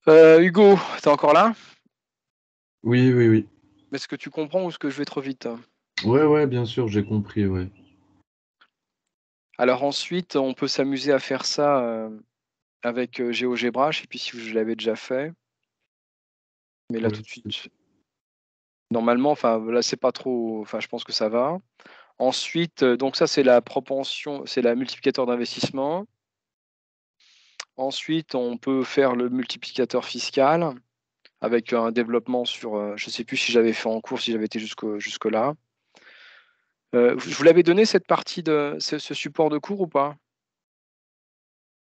Hugo, t'es encore là? Oui, oui, oui. Est-ce que tu comprends ou est-ce que je vais trop vite? Ouais, ouais, bien sûr, j'ai compris, ouais. Alors ensuite, on peut s'amuser à faire ça avec GeoGebra. Je sais plus si je l'avais déjà fait, mais là Ouais, tout de suite, normalement, enfin là c'est pas trop, enfin je pense que ça va. Ensuite, donc ça c'est la propension, c'est la multiplicateur d'investissement. Ensuite, on peut faire le multiplicateur fiscal avec un développement sur, je sais plus si j'avais fait en cours, si j'avais été jusque là. Je vous l'avais donné cette partie de ce support de cours ou pas?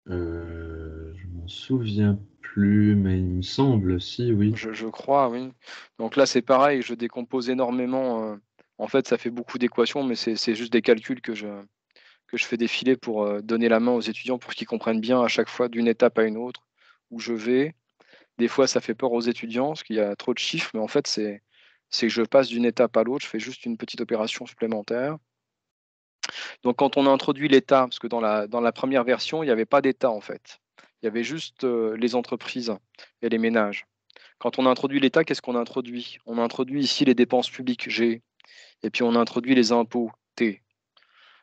je m'en souviens plus, mais il me semble, si, oui. Je crois, oui. Donc là, c'est pareil, je décompose énormément. En fait, ça fait beaucoup d'équations, mais c'est juste des calculs que je fais défiler pour donner la main aux étudiants pour qu'ils comprennent bien à chaque fois d'une étape à une autre où je vais. Des fois, ça fait peur aux étudiants parce qu'il y a trop de chiffres, mais en fait, c'est que je passe d'une étape à l'autre, je fais juste une petite opération supplémentaire. Donc, quand on a introduit l'État, parce que dans la première version, il n'y avait pas d'État en fait. Il y avait juste les entreprises et les ménages. Quand on a introduit l'État, qu'est-ce qu'on a introduit? On a introduit ici les dépenses publiques G, et puis on a introduit les impôts T.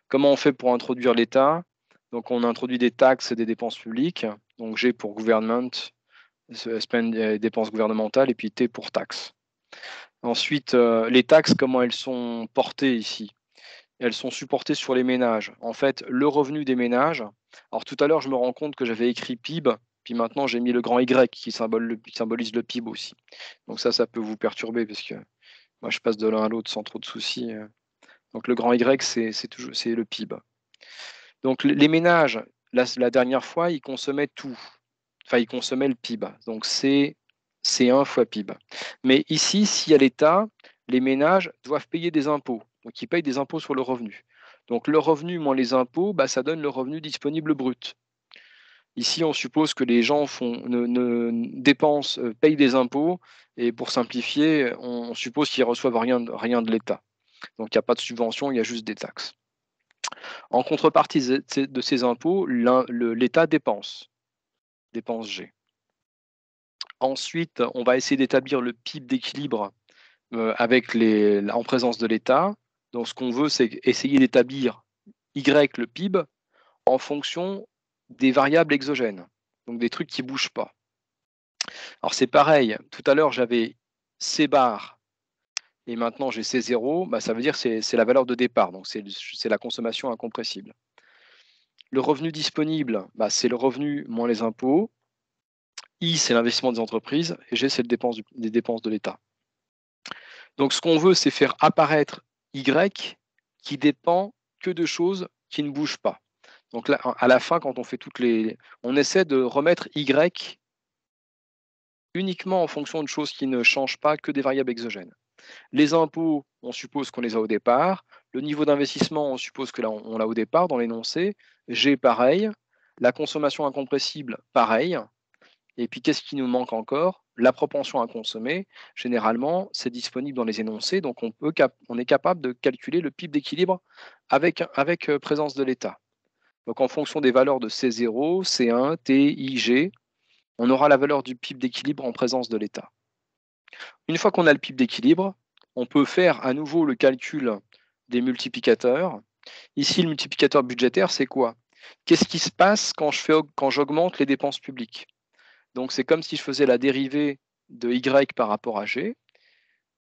Comment on fait pour introduire l'État? Donc on a introduit des taxes et des dépenses publiques, donc G pour government, dépenses gouvernementales, et puis T pour taxes. Ensuite, les taxes, comment elles sont portées ici? Elles sont supportées sur les ménages. En fait, le revenu des ménages. Alors tout à l'heure, je me rends compte que j'avais écrit PIB, puis maintenant j'ai mis le grand Y qui symbolise le PIB aussi. Donc ça peut vous perturber parce que moi je passe de l'un à l'autre sans trop de soucis. Donc le grand Y, c'est le PIB. Donc les ménages, la dernière fois, ils consommaient tout. Enfin, ils consommaient le PIB. Donc c'est 1 fois PIB. Mais ici, s'il y a l'État, les ménages doivent payer des impôts. Donc ils payent des impôts sur le revenu. Donc le revenu moins les impôts, bah, ça donne le revenu disponible brut. Ici, on suppose que les gens dépensent, payent des impôts, et pour simplifier, on suppose qu'ils ne reçoivent rien de l'État. Donc il n'y a pas de subvention, il y a juste des taxes. En contrepartie de ces impôts, l'État dépense G. Ensuite, on va essayer d'établir le PIB d'équilibre en présence de l'État. Donc ce qu'on veut, c'est essayer d'établir Y, le PIB, en fonction des variables exogènes, donc des trucs qui ne bougent pas. Alors c'est pareil, tout à l'heure j'avais C bar et maintenant j'ai C0, bah, ça veut dire que c'est la valeur de départ, donc c'est la consommation incompressible. Le revenu disponible, bah, c'est le revenu moins les impôts, I c'est l'investissement des entreprises et G c'est les dépenses de l'État. Donc ce qu'on veut, c'est faire apparaître Y qui dépend que de choses qui ne bougent pas. Donc là, à la fin, quand on fait on essaie de remettre Y uniquement en fonction de choses qui ne changent pas, que des variables exogènes. Les impôts, on suppose qu'on les a au départ. Le niveau d'investissement, on suppose que là, on l'a au départ dans l'énoncé. G, pareil. La consommation incompressible, pareil. Et puis, qu'est-ce qui nous manque encore? La propension à consommer. Généralement, c'est disponible dans les énoncés. Donc, on est capable de calculer le PIB d'équilibre avec présence de l'État. Donc, en fonction des valeurs de C0, C1, T, I, G, on aura la valeur du PIB d'équilibre en présence de l'État. Une fois qu'on a le PIB d'équilibre, on peut faire à nouveau le calcul des multiplicateurs. Ici, le multiplicateur budgétaire, c'est quoi? Qu'est-ce qui se passe quand j'augmente les dépenses publiques? Donc, c'est comme si je faisais la dérivée de Y par rapport à G,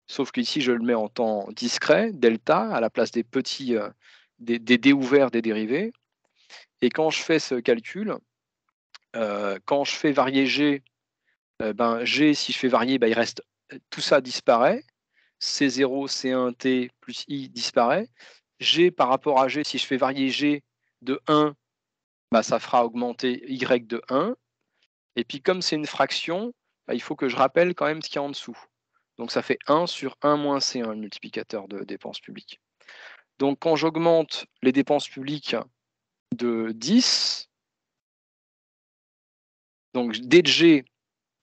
sauf qu'ici, je le mets en temps discret, delta, à la place des petits, des D ouverts des dérivés. Et quand je fais ce calcul, quand je fais varier G, ben, G, si je fais varier, ben, il reste, tout ça disparaît. C0, C1, T plus I disparaît. G par rapport à G, si je fais varier G de 1, bah, ça fera augmenter Y de 1. Et puis comme c'est une fraction, bah, il faut que je rappelle quand même ce qu'il y a en dessous. Donc ça fait 1 sur 1 moins C1, le multiplicateur de dépenses publiques. Donc quand j'augmente les dépenses publiques de 10, donc d de G,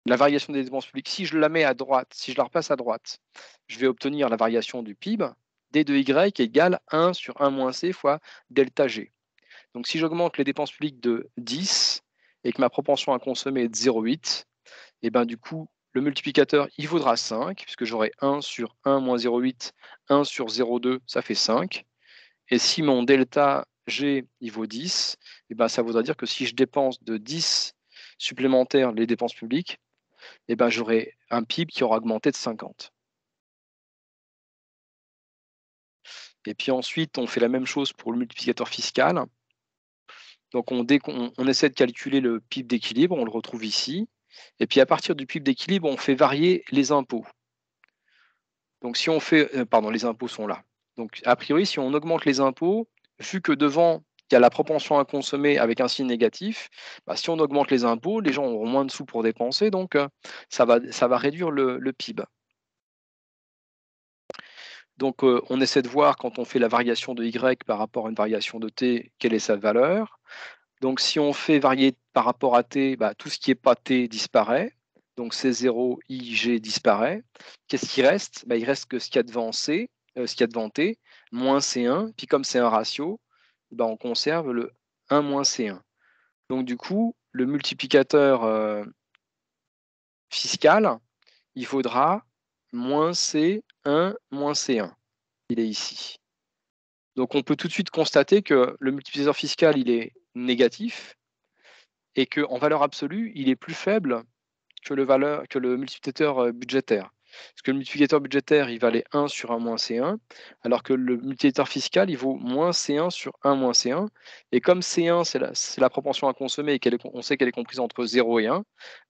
la variation des dépenses publiques, si je la mets à droite, si je la repasse à droite, je vais obtenir la variation du PIB. D de Y égale 1 sur 1 moins C fois delta G. Donc si j'augmente les dépenses publiques de 10 et que ma propension à consommer est de 0,8, et ben du coup, le multiplicateur, il vaudra 5, puisque j'aurai 1 sur 1 moins 0,8, 1 sur 0,2, ça fait 5. Et si mon delta G, il vaut 10, et ben ça voudra dire que si je dépense de 10 supplémentaires les dépenses publiques, et ben j'aurai un PIB qui aura augmenté de 50. Et puis ensuite, on fait la même chose pour le multiplicateur fiscal. Donc on essaie de calculer le PIB d'équilibre, on le retrouve ici. Et puis à partir du PIB d'équilibre, on fait varier les impôts. Donc si on fait, pardon, les impôts sont là. Donc a priori, si on augmente les impôts, vu que devant, il y a la propension à consommer avec un signe négatif, bah, si on augmente les impôts, les gens auront moins de sous pour dépenser, donc ça va réduire le PIB. Donc on essaie de voir quand on fait la variation de Y par rapport à une variation de T, quelle est sa valeur. Donc si on fait varier par rapport à T, bah, tout ce qui n'est pas T disparaît. Donc C0, I, G disparaît. Qu'est-ce qui reste? Bah, il reste que ce qu'il y a devant C, ce qu'il y a devant T, moins C1. Puis comme c'est un ratio, bah, on conserve le 1 moins C1. Donc du coup, le multiplicateur fiscal, il faudra moins C1 moins C1. Il est ici. Donc on peut tout de suite constater que le multiplicateur fiscal, il est négatif et qu'en valeur absolue, il est plus faible que le multiplicateur budgétaire. Parce que le multiplicateur budgétaire, il valait 1 sur 1 moins C1, alors que le multiplicateur fiscal, il vaut moins C1 sur 1 moins C1. Et comme C1, c'est la propension à consommer et on sait qu'elle est comprise entre 0 et 1,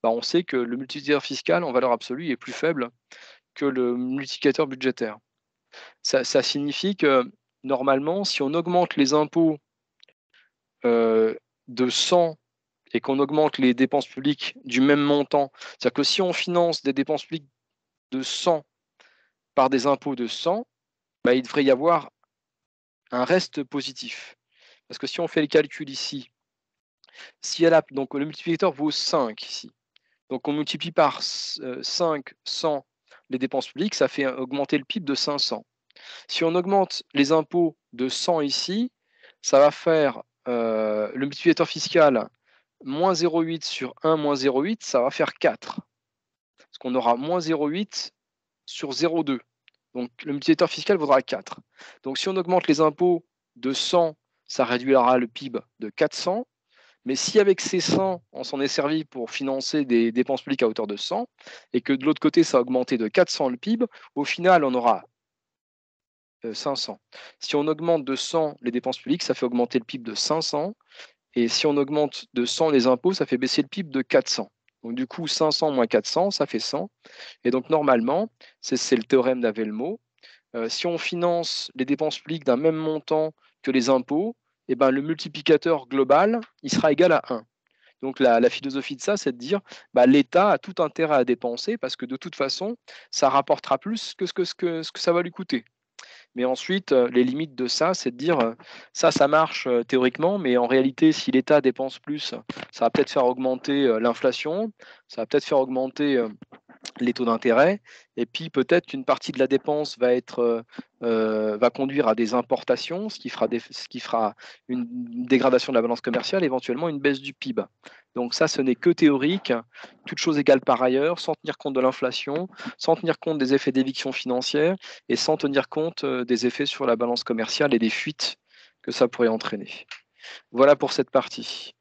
bah on sait que le multiplicateur fiscal, en valeur absolue, est plus faible que le multiplicateur budgétaire. Ça signifie que normalement, si on augmente les impôts de 100 et qu'on augmente les dépenses publiques du même montant, c'est-à-dire que si on finance des dépenses publiques de 100 par des impôts de 100, bah, il devrait y avoir un reste positif. Parce que si on fait le calcul ici, si donc le multiplicateur vaut 5 ici, donc on multiplie par 5, 100 les dépenses publiques, ça fait augmenter le PIB de 500. Si on augmente les impôts de 100 ici, ça va faire le multiplicateur fiscal moins 0,8 sur 1 moins 0,8, ça va faire 4. Parce qu'on aura moins 0,8 sur 0,2. Donc le multiplicateur fiscal vaudra 4. Donc si on augmente les impôts de 100, ça réduira le PIB de 400. Mais si avec ces 100, on s'en est servi pour financer des dépenses publiques à hauteur de 100, et que de l'autre côté, ça a augmenté de 400 le PIB, au final, on aura 500. Si on augmente de 100 les dépenses publiques, ça fait augmenter le PIB de 500. Et si on augmente de 100 les impôts, ça fait baisser le PIB de 400. Donc du coup, 500 moins 400, ça fait 100. Et donc normalement, c'est le théorème d'Avelmo, si on finance les dépenses publiques d'un même montant que les impôts, eh ben, le multiplicateur global, il sera égal à 1. Donc la philosophie de ça, c'est de dire bah, l'État a tout intérêt à dépenser parce que de toute façon, ça rapportera plus que ce que ça va lui coûter. Mais ensuite, les limites de ça, c'est de dire ça marche théoriquement, mais en réalité, si l'État dépense plus, ça va peut-être faire augmenter l'inflation, ça va peut-être faire augmenter les taux d'intérêt, et puis peut-être qu'une partie de la dépense va conduire à des importations, ce qui fera une dégradation de la balance commerciale, éventuellement une baisse du PIB. Donc ça, ce n'est que théorique, toute chose égale par ailleurs, sans tenir compte de l'inflation, sans tenir compte des effets d'éviction financière, et sans tenir compte des effets sur la balance commerciale et des fuites que ça pourrait entraîner. Voilà pour cette partie.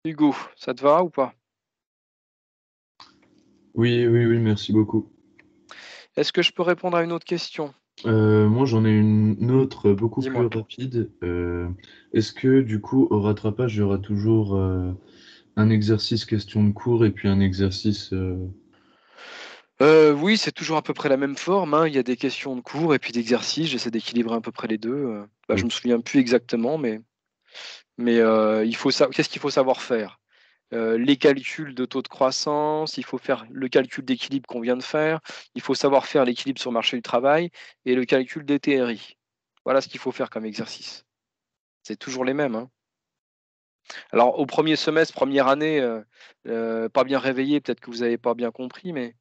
Hugo, ça te va ou pas? Oui, oui, oui, merci beaucoup. Est-ce que je peux répondre à une autre question? Moi, j'en ai une autre beaucoup plus Dis-moi. rapide. Est-ce que du coup, au rattrapage, il y aura toujours un exercice question de cours et puis un exercice Oui, c'est toujours à peu près la même forme, hein. Il y a des questions de cours et puis d'exercices. J'essaie d'équilibrer à peu près les deux. Bah, je me souviens plus exactement, mais qu'est-ce qu'il faut savoir faire? Les calculs de taux de croissance, il faut faire le calcul d'équilibre qu'on vient de faire, il faut savoir faire l'équilibre sur le marché du travail et le calcul des TRI. Voilà ce qu'il faut faire comme exercice. C'est toujours les mêmes, hein. Alors au premier semestre, première année, pas bien réveillé, peut-être que vous avez pas bien compris, mais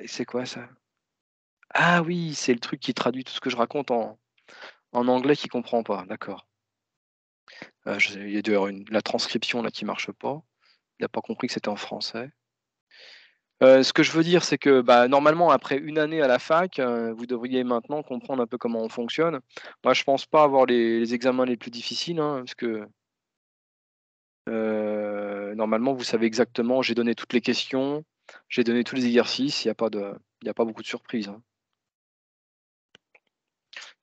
c'est quoi ça? Ah oui, c'est le truc qui traduit tout ce que je raconte en anglais qu'il comprend pas, d'accord. Il y a dû y avoir la transcription là qui marche pas. Il a pas compris que c'était en français. Ce que je veux dire, c'est que, bah, normalement, après une année à la fac, vous devriez maintenant comprendre un peu comment on fonctionne. Moi, je pense pas avoir les examens les plus difficiles, hein, parce que, normalement, vous savez exactement j'ai donné toutes les questions, j'ai donné tous les exercices, il y a pas beaucoup de surprises, hein.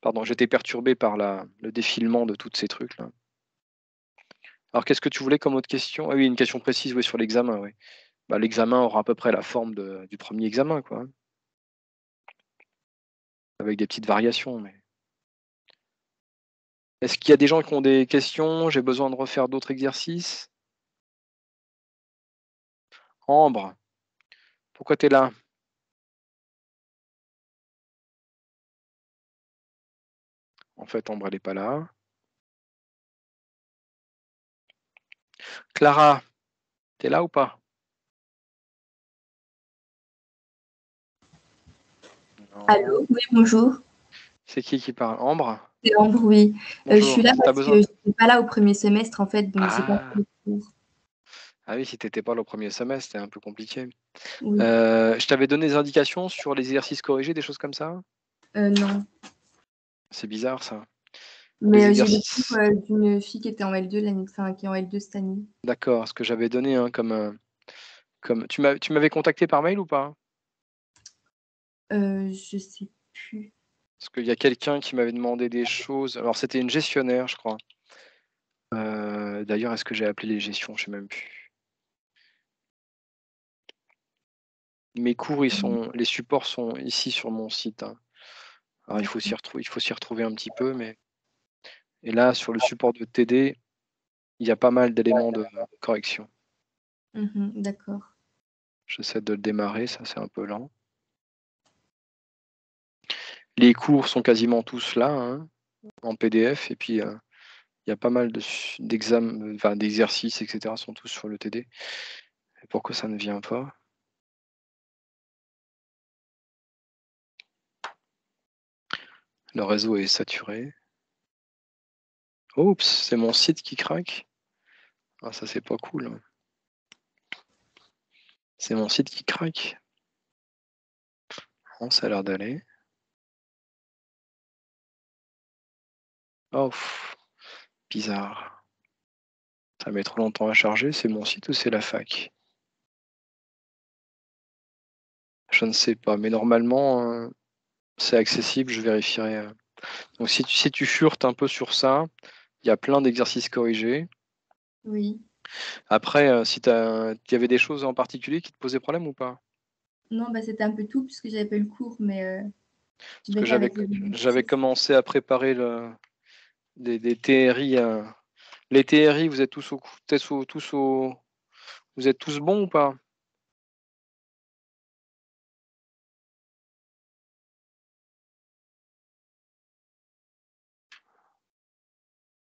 Pardon, j'étais perturbé par le défilement de toutes ces trucs-là. Alors qu'est-ce que tu voulais comme autre question? Ah oui, une question précise, oui, sur l'examen, oui. Bah, l'examen aura à peu près la forme du premier examen, quoi, hein, avec des petites variations, mais est-ce qu'il y a des gens qui ont des questions? J'ai besoin de refaire d'autres exercices? Ambre, pourquoi tu es là? En fait, Ambre, elle est pas là. Clara, tu es là ou pas? Non. Allô? Oui, bonjour. C'est qui parle? Ambre? C'est Ambre, oui. Je suis Bonjour, là tu as parce besoin que je n'étais pas là au premier semestre, en fait, donc j'ai pas ah! fait le cours. Ah oui, si tu étais pas là au 1er semestre, c'était un peu compliqué. Oui. Je t'avais donné des indications sur les exercices corrigés, des choses comme ça? Non. C'est bizarre ça. Les Mais j'ai le cours exercices d'une fille qui était en L2 l'année, enfin, qui est en L2 cette année. d'accord, ce que j'avais donné, hein, comme tu m'avais contacté par mail ou pas? Je sais plus. Parce qu'il y a quelqu'un qui m'avait demandé des choses. Alors c'était une gestionnaire, je crois. D'ailleurs, est-ce que j'ai appelé les gestions? Je sais même plus. Mes cours, les supports sont ici sur mon site, hein. Alors D'accord. il faut s'y retrouver un petit peu, mais et là, sur le support de TD, il y a pas mal d'éléments de correction. D'accord. J'essaie de le démarrer, ça c'est un peu lent. Les cours sont quasiment tous là, hein, en PDF et puis, il y a pas mal enfin d'exercices et cetera sont tous sur le TD. Et pourquoi ça ne vient pas? Le réseau est saturé. Oups, c'est mon site qui craque. Ah ça, c'est pas cool, hein. C'est mon site qui craque. Bon, ça a l'air d'aller. Oh, bizarre. Ça met trop longtemps à charger, c'est mon site ou c'est la fac? Je ne sais pas, mais normalement, c'est accessible, je vérifierai, donc si tu furtes un peu sur ça, il y a plein d'exercices corrigés. Oui. Après, si il y avait des choses en particulier qui te posaient problème ou pas? Non, bah, c'était un peu tout puisque j'avais pas eu le cours, mais je Parce vais que qu'avec les j'avais exercices. commencé à préparer des TRI, les TRI, vous êtes tous vous êtes tous bons ou pas?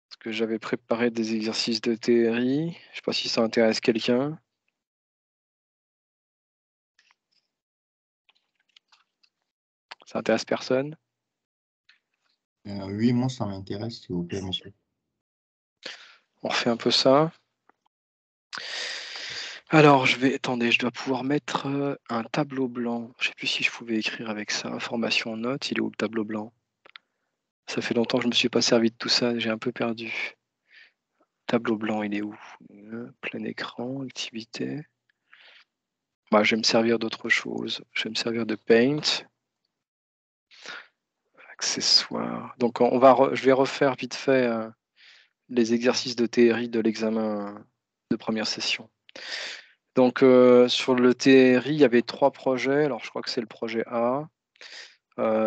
Parce que j'avais préparé des exercices de TRI, je sais pas si ça intéresse quelqu'un? Ça intéresse personne? Oui, moi, ça m'intéresse, s'il vous plaît, monsieur. On refait un peu ça. Alors attendez, je dois pouvoir mettre, un tableau blanc. Je sais plus si je pouvais écrire avec ça. Information en notes, il est où le tableau blanc? Ça fait longtemps que je me suis pas servi de tout ça, j'ai un peu perdu. Tableau blanc, il est où? Plein écran, activité. Bah, je vais me servir d'autre chose. Je vais me servir de Paint. Accessoires. Donc je vais refaire vite fait, les exercices de TRI de l'examen de première session. Donc, sur le TRI, il y avait 3 projets. Alors je crois que c'est le projet A.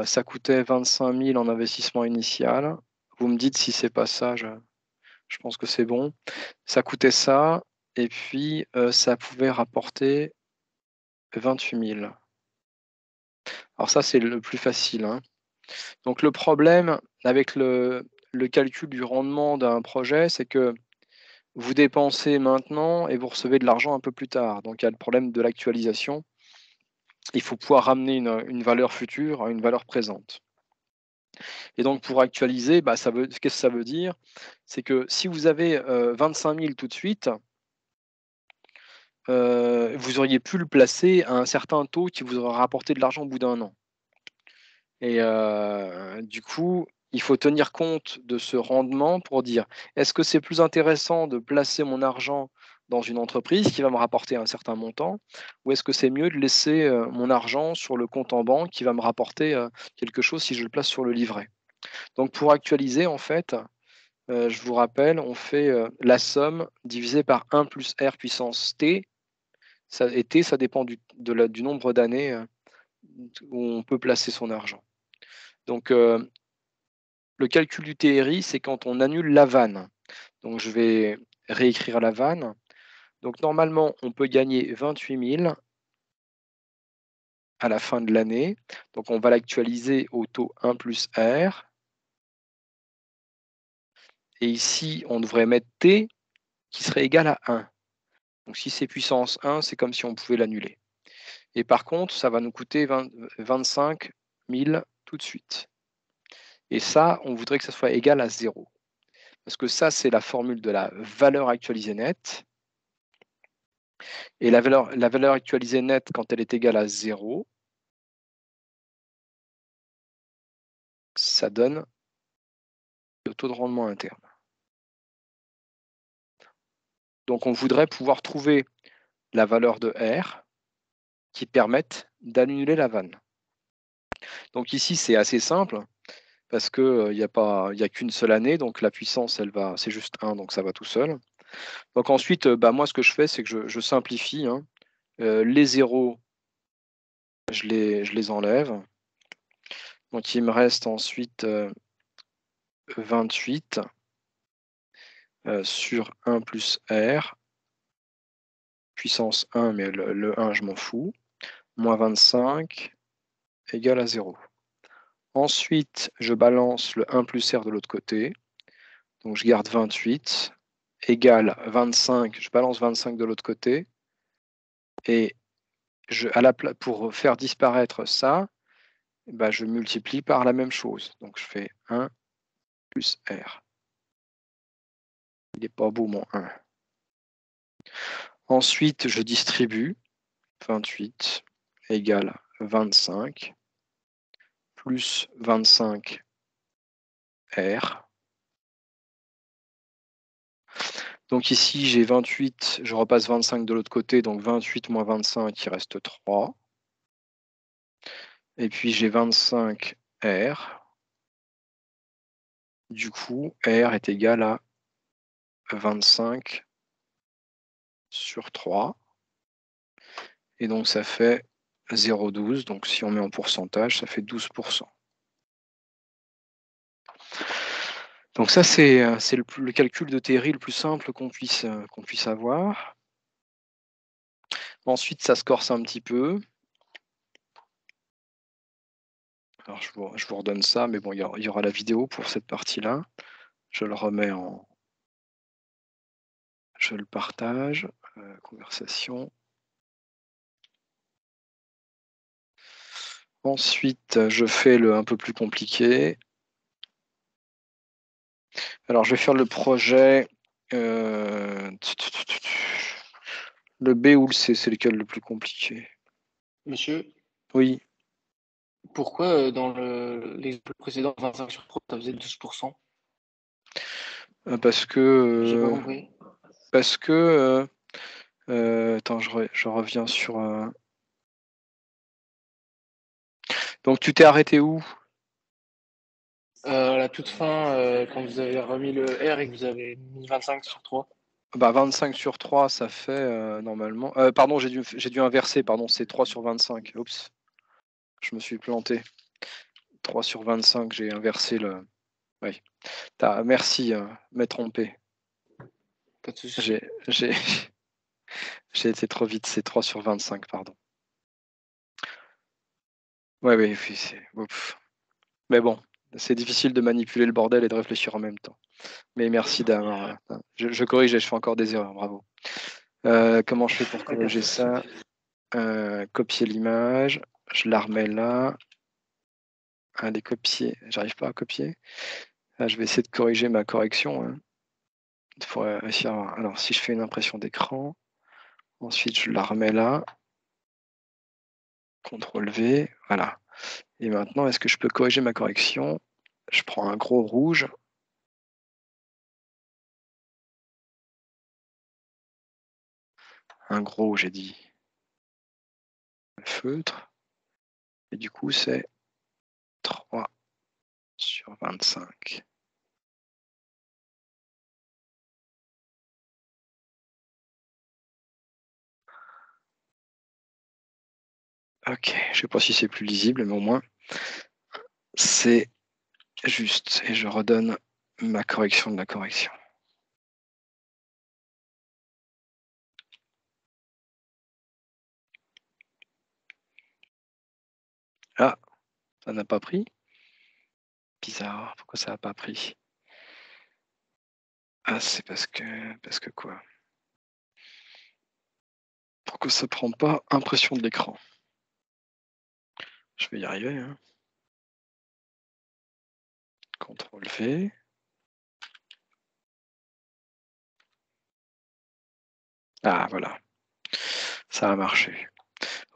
Ça coûtait 25 000 en investissement initial. Vous me dites si c'est pas ça, je pense que c'est bon. Ça coûtait ça et puis, ça pouvait rapporter 28 000. Alors ça, c'est le plus facile, hein. Donc le problème avec le calcul du rendement d'un projet, c'est que vous dépensez maintenant et vous recevez de l'argent un peu plus tard. Donc il y a le problème de l'actualisation. Il faut pouvoir ramener une valeur future à une valeur présente. Et donc pour actualiser, bah, qu'est-ce que ça veut dire? C'est que si vous avez, 25 000 tout de suite, vous auriez pu le placer à un certain taux qui vous aurait rapporté de l'argent au bout d'1 an. Et du coup, il faut tenir compte de ce rendement pour dire: «Est-ce que c'est plus intéressant de placer mon argent dans une entreprise qui va me rapporter un certain montant? Ou est-ce que c'est mieux de laisser, mon argent sur le compte en banque qui va me rapporter, quelque chose si je le place sur le livret?» Donc pour actualiser, en fait, je vous rappelle, on fait, la somme divisée par 1 plus R puissance t. Ça et t, ça dépend du nombre d'années, où on peut placer son argent. Donc, le calcul du TRI, c'est quand on annule la vanne. Donc je vais réécrire la vanne. Donc normalement, on peut gagner 28 000 à la fin de l'année. Donc on va l'actualiser au taux 1 plus R. Et ici, on devrait mettre T qui serait égal à 1. Donc si c'est puissance 1, c'est comme si on pouvait l'annuler. Et par contre, ça va nous coûter 25 000 tout de suite. Et ça, on voudrait que ça soit égal à 0. Parce que ça, c'est la formule de la valeur actualisée nette. Et la valeur actualisée nette, quand elle est égale à 0, ça donne le taux de rendement interne. Donc on voudrait pouvoir trouver la valeur de R qui permette d'annuler la vanne. Donc ici, c'est assez simple parce qu'il n'y a qu'une seule année, donc la puissance, c'est juste 1, donc ça va tout seul. Donc ensuite, moi, ce que je fais, c'est que je simplifie. Hein. Les zéros, je les enlève. Donc il me reste ensuite 28 sur 1 plus R, puissance 1, mais le 1, je m'en fous, moins 25 égale à 0. Ensuite, je balance le 1 plus R de l'autre côté. Donc je garde 28 égale 25, je balance 25 de l'autre côté. Et pour faire disparaître ça, je multiplie par la même chose. Donc je fais 1 plus R. Il n'est pas beau mon 1. Ensuite, je distribue 28 égale 25 plus 25 R. Donc ici, j'ai 28, je repasse 25 de l'autre côté, donc 28 moins 25, il reste 3. Et puis j'ai 25 R. Du coup, R est égal à 25 sur 3. Et donc ça fait 0,12. Donc si on met en pourcentage, ça fait 12%. Donc ça, c'est le calcul de TRI le plus simple qu'on puisse avoir. Ensuite, ça se corse un petit peu. Alors je vous redonne ça, mais bon, il y aura la vidéo pour cette partie-là. Je le remets en... Je le partage. Conversation. Ensuite, je fais le un peu plus compliqué. Alors, je vais faire le projet. Le B ou le C, c'est lequel le plus compliqué? Monsieur, Oui. pourquoi dans l'exemple précédent, 25 sur 3, ça faisait 12%? Parce que... J'ai pas compris. Parce que... attends, je reviens sur... Donc, tu t'es arrêté où? À la toute fin, quand vous avez remis le R et que vous avez mis 25 sur 3. 25 sur 3, ça fait normalement... pardon, j'ai dû inverser, pardon, c'est 3 sur 25. Oups, je me suis planté. 3 sur 25, j'ai inversé le... Oui. Merci, m'être trompé. Pas de souci. J'ai été trop vite, c'est 3 sur 25, pardon. Oui, mais bon, c'est difficile de manipuler le bordel et de réfléchir en même temps. Mais merci d'avoir... Je corrige et je fais encore des erreurs, bravo. Comment je fais pour corriger ça? Copier l'image, je la remets là. Allez, copier, j'arrive pas à copier. Là, je vais essayer de corriger ma correction. Hein. Il faut réussir à... Alors, si je fais une impression d'écran, Ensuite, je la remets là. CTRL V, voilà. Et maintenant, est-ce que je peux corriger ma correction? Je prends un gros rouge. Un gros, j'ai dit. Feutre. Et du coup, c'est 3/25. Ok, je ne sais pas si c'est plus lisible, mais au moins, c'est juste. Et je redonne ma correction de la correction. Ah, ça n'a pas pris? Bizarre, pourquoi ça n'a pas pris? Ah, c'est parce que quoi? Pourquoi ça prend pas impression de l'écran? Je vais y arriver, hein. CTRL V. Ah, voilà. Ça a marché.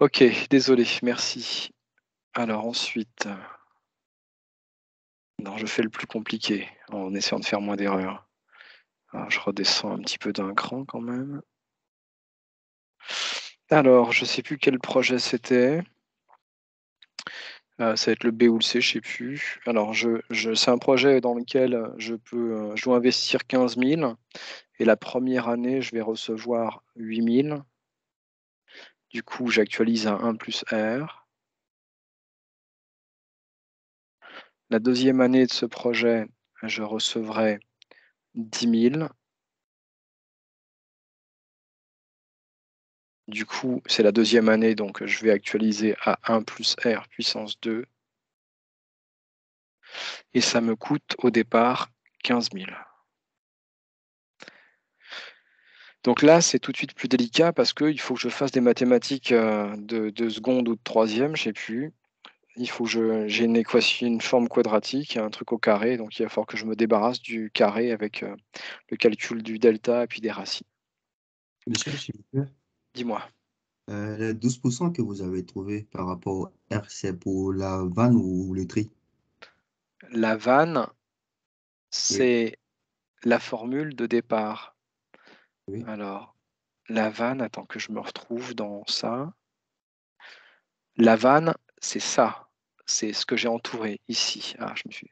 Ok, désolé, merci. Alors ensuite, non, je fais le plus compliqué en essayant de faire moins d'erreurs. Alors, je redescends un petit peu d'un cran quand même. Alors, je ne sais plus quel projet c'était. Ça va être le B ou le C, je ne sais plus. Alors, c'est un projet dans lequel je dois investir 15 000 et la première année, je vais recevoir 8 000. Du coup, j'actualise à 1 plus R. La deuxième année de ce projet, je recevrai 10 000. Du coup, c'est la deuxième année, donc je vais actualiser à 1 plus R puissance 2. Et ça me coûte au départ 15 000. Donc là, c'est tout de suite plus délicat parce qu'il faut que je fasse des mathématiques de seconde ou de troisième, je ne sais plus. Il faut que j'ai une équation, une forme quadratique, un truc au carré, donc il va falloir que je me débarrasse du carré avec le calcul du delta et puis des racines. Monsieur, s'il vous plaît, Dis-moi. les 12% que vous avez trouvé par rapport au R, c'est pour la vanne ou le tri? La vanne, Oui, c'est la formule de départ. oui. Alors, la vanne, attends que je me retrouve dans ça. La vanne, c'est ça. C'est ce que j'ai entouré ici. Ah, je me suis...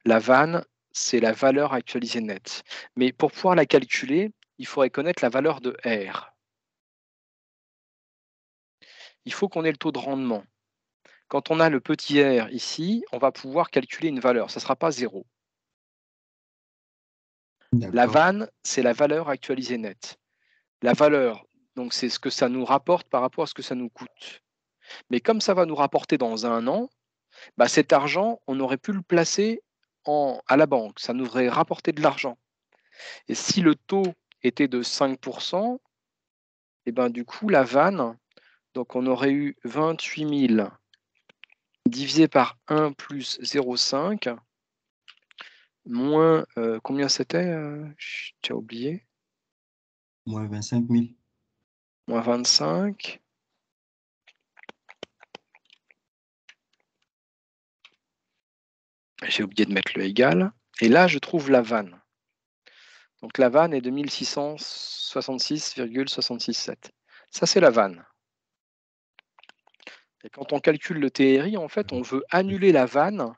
La vanne, c'est la valeur actualisée nette. Mais pour pouvoir la calculer, il faudrait connaître la valeur de R. Il faut qu'on ait le taux de rendement. Quand on a le petit r ici, on va pouvoir calculer une valeur. Ça ne sera pas 0. La D'accord. vanne, c'est la valeur actualisée nette. La valeur, donc c'est ce que ça nous rapporte par rapport à ce que ça nous coûte. Mais comme ça va nous rapporter dans un an, bah cet argent, on aurait pu le placer à la banque. Ça nous aurait rapporté de l'argent. Et si le taux était de 5%, et ben du coup, la vanne, donc on aurait eu 28 000 divisé par 1 plus 0,5, moins, combien c'était? Tu as oublié? Moins 25 000. Moins 25. J'ai oublié de mettre le égal. Et là, je trouve la vanne. Donc la vanne est de 1666,667. Ça, c'est la vanne. Et quand on calcule le TRI, en fait, on veut annuler la vanne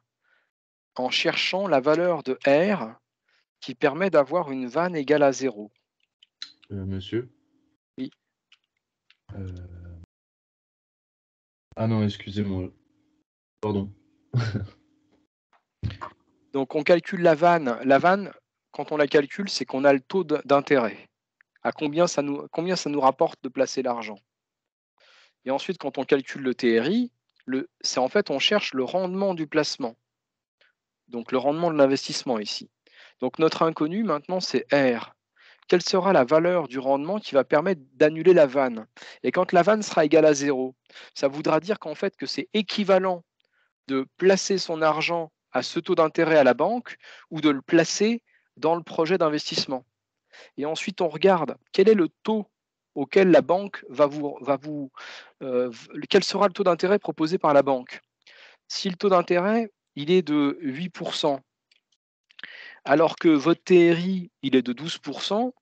en cherchant la valeur de R qui permet d'avoir une vanne égale à 0. Monsieur? Oui. Ah non, excusez-moi. Pardon. Donc on calcule la vanne. La vanne, quand on la calcule, c'est qu'on a le taux d'intérêt. À combien ça nous rapporte de placer l'argent. Et ensuite, quand on calcule le TRI, c'est en fait, on cherche le rendement du placement. Donc le rendement de l'investissement ici. Donc notre inconnu maintenant, c'est R. Quelle sera la valeur du rendement qui va permettre d'annuler la vanne? Et quand la vanne sera égale à 0, ça voudra dire qu'en fait que c'est équivalent de placer son argent à ce taux d'intérêt à la banque ou de le placer dans le projet d'investissement. Et ensuite, on regarde quel est le taux auquel la banque quel sera le taux d'intérêt proposé par la banque. Si le taux d'intérêt, il est de 8%, alors que votre TRI, il est de 12%,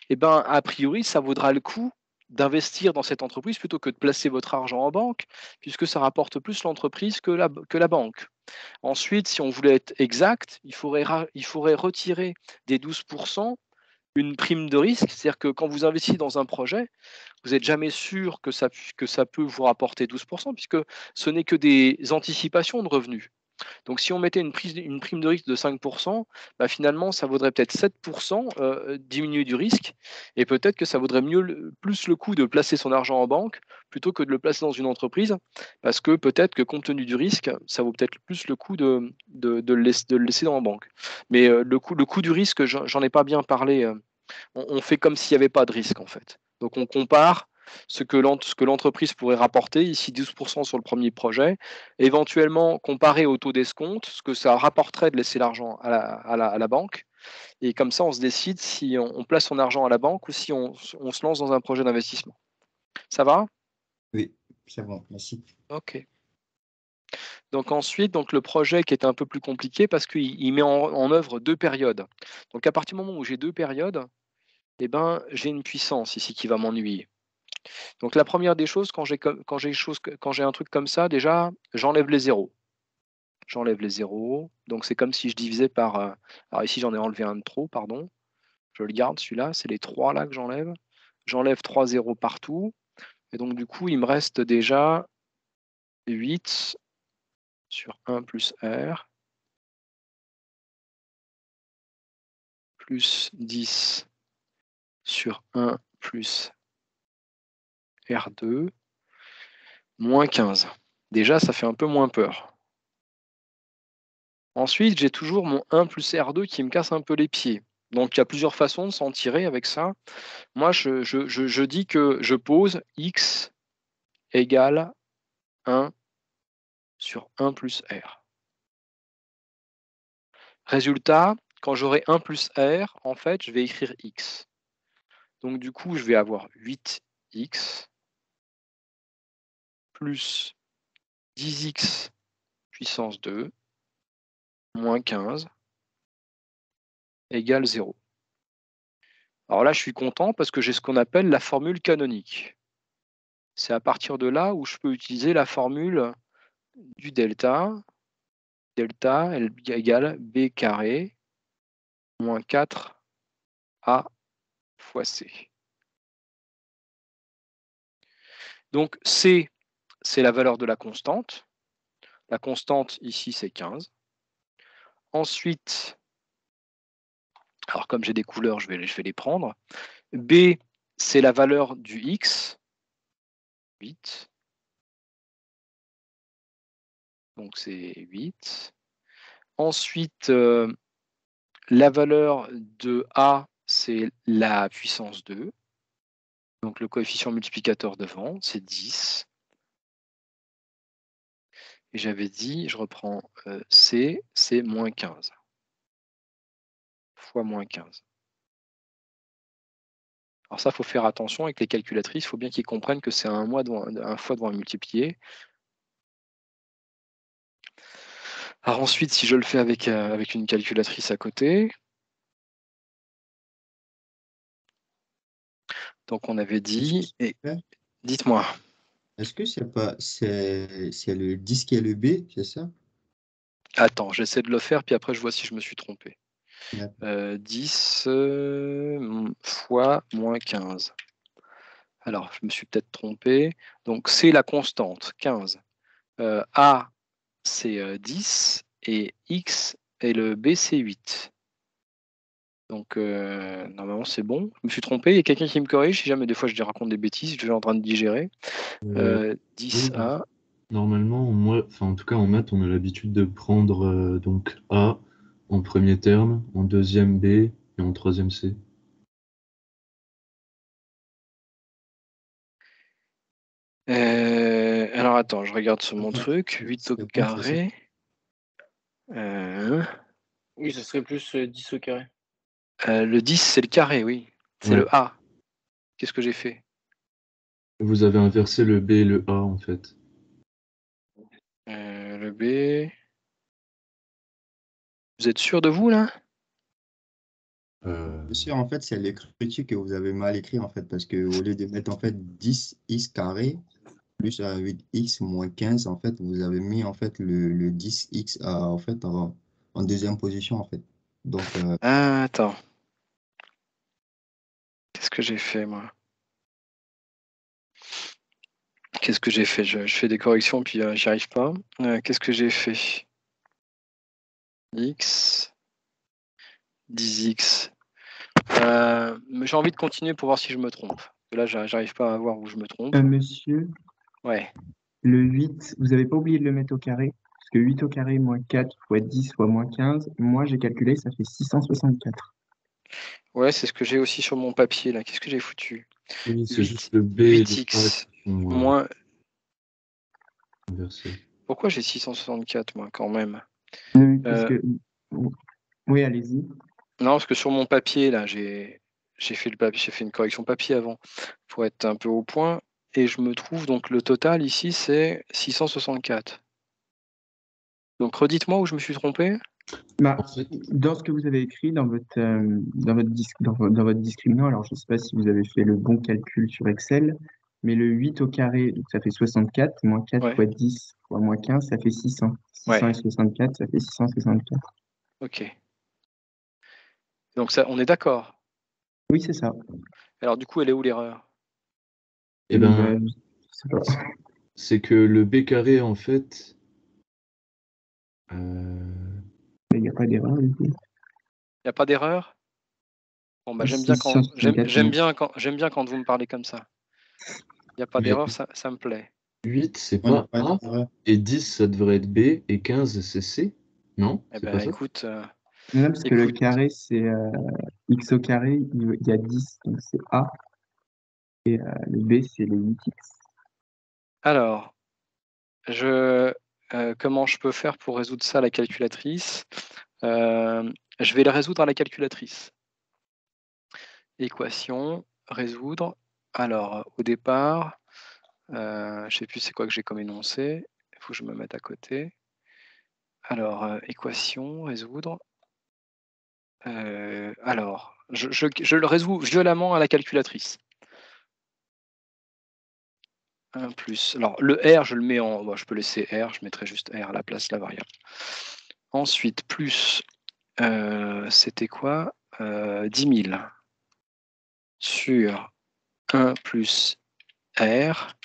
eh ben, a priori, ça vaudra le coup d'investir dans cette entreprise plutôt que de placer votre argent en banque, puisque ça rapporte plus l'entreprise que la banque. Ensuite, si on voulait être exact, il faudrait retirer des 12% une prime de risque, c'est-à-dire que quand vous investissez dans un projet, vous n'êtes jamais sûr que ça peut vous rapporter 12%, puisque ce n'est que des anticipations de revenus. Donc si on mettait une prime de risque de 5%, bah, finalement, ça vaudrait peut-être 7% diminuer du risque, et peut-être que ça vaudrait plus le coup de placer son argent en banque plutôt que de le placer dans une entreprise, parce que peut-être que compte tenu du risque, ça vaut peut-être plus le coup de le laisser en banque. Mais le coût du risque, j'en ai pas bien parlé. On fait comme s'il n'y avait pas de risque en fait. Donc on compare ce que l'entreprise pourrait rapporter, ici 12% sur le premier projet, éventuellement comparé au taux d'escompte, ce que ça rapporterait de laisser l'argent à la banque, et comme ça on se décide si on place son argent à la banque ou si on se lance dans un projet d'investissement. Ça va? Oui, c'est bon, merci. Ok. Donc ensuite, le projet qui est un peu plus compliqué parce qu'il met en œuvre 2 périodes. Donc à partir du moment où j'ai 2 périodes, eh ben, j'ai une puissance ici qui va m'ennuyer. Donc la première des choses, quand j'ai un truc comme ça, déjà, j'enlève les zéros. J'enlève les zéros. Donc c'est comme si je divisais par. Alors ici, j'en ai enlevé un de trop, pardon. Je le garde, celui-là. C'est les 3 là que j'enlève. J'enlève 3 zéros partout. Et donc du coup, il me reste déjà 8 sur 1 plus R, plus 10 sur 1 plus R2, moins 15. Déjà, ça fait un peu moins peur. Ensuite, j'ai toujours mon 1 plus R2 qui me casse un peu les pieds. Donc, il y a plusieurs façons de s'en tirer avec ça. Moi, je dis que je pose X égale 1 sur 1 plus R. Résultat, quand j'aurai 1 plus R, en fait, je vais écrire X. Donc, du coup, je vais avoir 8X plus 10X puissance 2 moins 15 égale 0. Alors là, je suis content parce que j'ai ce qu'on appelle la formule canonique. C'est à partir de là où je peux utiliser la formule du delta. Delta égale B carré moins 4A fois C. Donc C, c'est la valeur de la constante. La constante ici, c'est 15. Ensuite, alors comme j'ai des couleurs, je vais les prendre. B, c'est la valeur du X, 8. Donc c'est 8. Ensuite, la valeur de A, c'est la puissance 2. Donc le coefficient multiplicateur devant, c'est 10. Et j'avais dit, je reprends C, c'est moins 15. Fois moins 15. Alors ça, il faut faire attention avec les calculatrices, il faut bien qu'ils comprennent que c'est un fois devant un multiplié. Alors ensuite, si je le fais avec une calculatrice à côté, donc on avait dit, et dites-moi. Est-ce que c'est le 10 qui est le B, c'est ça? Attends, j'essaie de le faire, puis après je vois si je me suis trompé. D'accord. 10 fois moins 15. Alors, je me suis peut-être trompé. Donc, c'est la constante, 15. A, c'est 10, et X, et le B, c'est 8. Donc, normalement, c'est bon. Je me suis trompé. Il y a quelqu'un qui me corrige. Si jamais, des fois, je raconte des bêtises, je suis en train de digérer. 10A. Normalement, en tout cas en maths, on a l'habitude de prendre donc A en premier terme, en deuxième B et en troisième C. Alors, attends, je regarde sur mon truc. 8 au C'est bon, c'est ça. carré. Oui, ce serait plus 10 au carré. Le 10, c'est le carré, oui. C'est Ouais. le A. Qu'est-ce que j'ai fait? Vous avez inversé le B et le A, en fait. Le B. Vous êtes sûr de vous, là? Monsieur, en fait, c'est l'écriture que vous avez mal écrit, en fait, parce que au lieu de mettre, en fait, 10x carré plus 8x moins 15, en fait, vous avez mis, en fait, le 10x en fait, en deuxième position, en fait. Donc, Ah, attends. Qu'est-ce que j'ai fait, moi? Qu'est-ce que j'ai fait? Je fais des corrections, puis j'y arrive pas. Qu'est-ce que j'ai fait? X, 10x. Mais j'ai envie de continuer pour voir si je me trompe. Là, j'arrive pas à voir où je me trompe. Monsieur, Ouais. le 8, vous n'avez pas oublié de le mettre au carré? Parce que 8 au carré moins 4 fois 10 fois moins 15, moi j'ai calculé, ça fait 664. Ouais, c'est ce que j'ai aussi sur mon papier, là. Qu'est-ce que j'ai foutu? Oui, c'est 8, juste le B et le A 8x qui sont moins... inversés. Pourquoi j'ai 664, moi, quand même? Oui, parce que... Oui, allez-y. Non, parce que sur mon papier, là, j'ai fait le papier, j'ai fait une correction papier avant pour être un peu au point. Et je me trouve, donc le total ici, c'est 664. Donc redites-moi où je me suis trompé. Bah, En fait, dans ce que vous avez écrit dans dans votre discriminant, alors je ne sais pas si vous avez fait le bon calcul sur Excel, mais le 8 au carré, donc ça fait 64, moins 4 Ouais, fois 10 fois moins 15, ça fait 600. 600 ouais, et 64, ça fait 664. ok. Donc ça, on est d'accord. Oui, c'est ça. Alors du coup, elle est où l'erreur? eh ben, Bah, je sais pas. c'est que le B carré, en fait, Il n'y a pas d'erreur, du coup. Il n'y a pas d'erreur? Bon, bah, C'est 664 j'aime bien quand vous me parlez comme ça. Il n'y a pas mais d'erreur, ça me plaît. 8, c'est on n'a pas pas A, d'erreur. et 10, ça devrait être B, et 15, c'est C. Non? Eh C'est pas ben, ça? écoute, Non, parce que le écoute. carré, c'est x au carré, il y a 10, donc c'est A, et le B, c'est le 8x. Alors, comment je peux faire pour résoudre ça à la calculatrice? Je vais le résoudre à la calculatrice. Équation, résoudre. Alors, au départ, je ne sais plus c'est quoi que j'ai comme énoncé. Il faut que je me mette à côté. Alors, équation, résoudre. Alors, je le résous violemment à la calculatrice. 1 plus. Alors, le R, je le mets en. Bon, je peux laisser R, je mettrai juste R à la place de la variable. Ensuite, plus. C'était quoi 10 000 sur 1 plus R.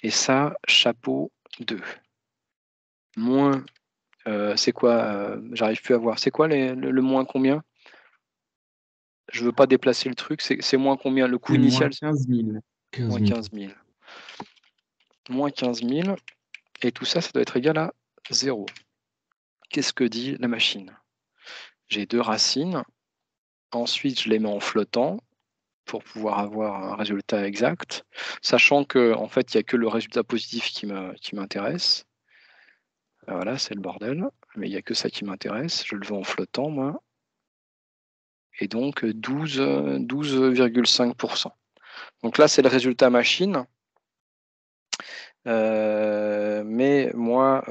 Et ça, chapeau 2. Moins. C'est quoi J'arrive plus à voir. C'est quoi le moins combien? Je veux pas déplacer le truc. C'est moins combien? Le coût C'est moins initial, 15 000. 15 moins 000. 15 000. Moins 15 000. Et tout ça, ça doit être égal à 0. Qu'est-ce que dit la machine? J'ai deux racines. Ensuite, je les mets en flottant pour pouvoir avoir un résultat exact, sachant que en fait, il n'y a que le résultat positif qui m'intéresse. Voilà, c'est le bordel, mais il n'y a que ça qui m'intéresse. Je le veux en flottant, moi. Et donc 12,5%. Donc là, c'est le résultat machine. Mais moi,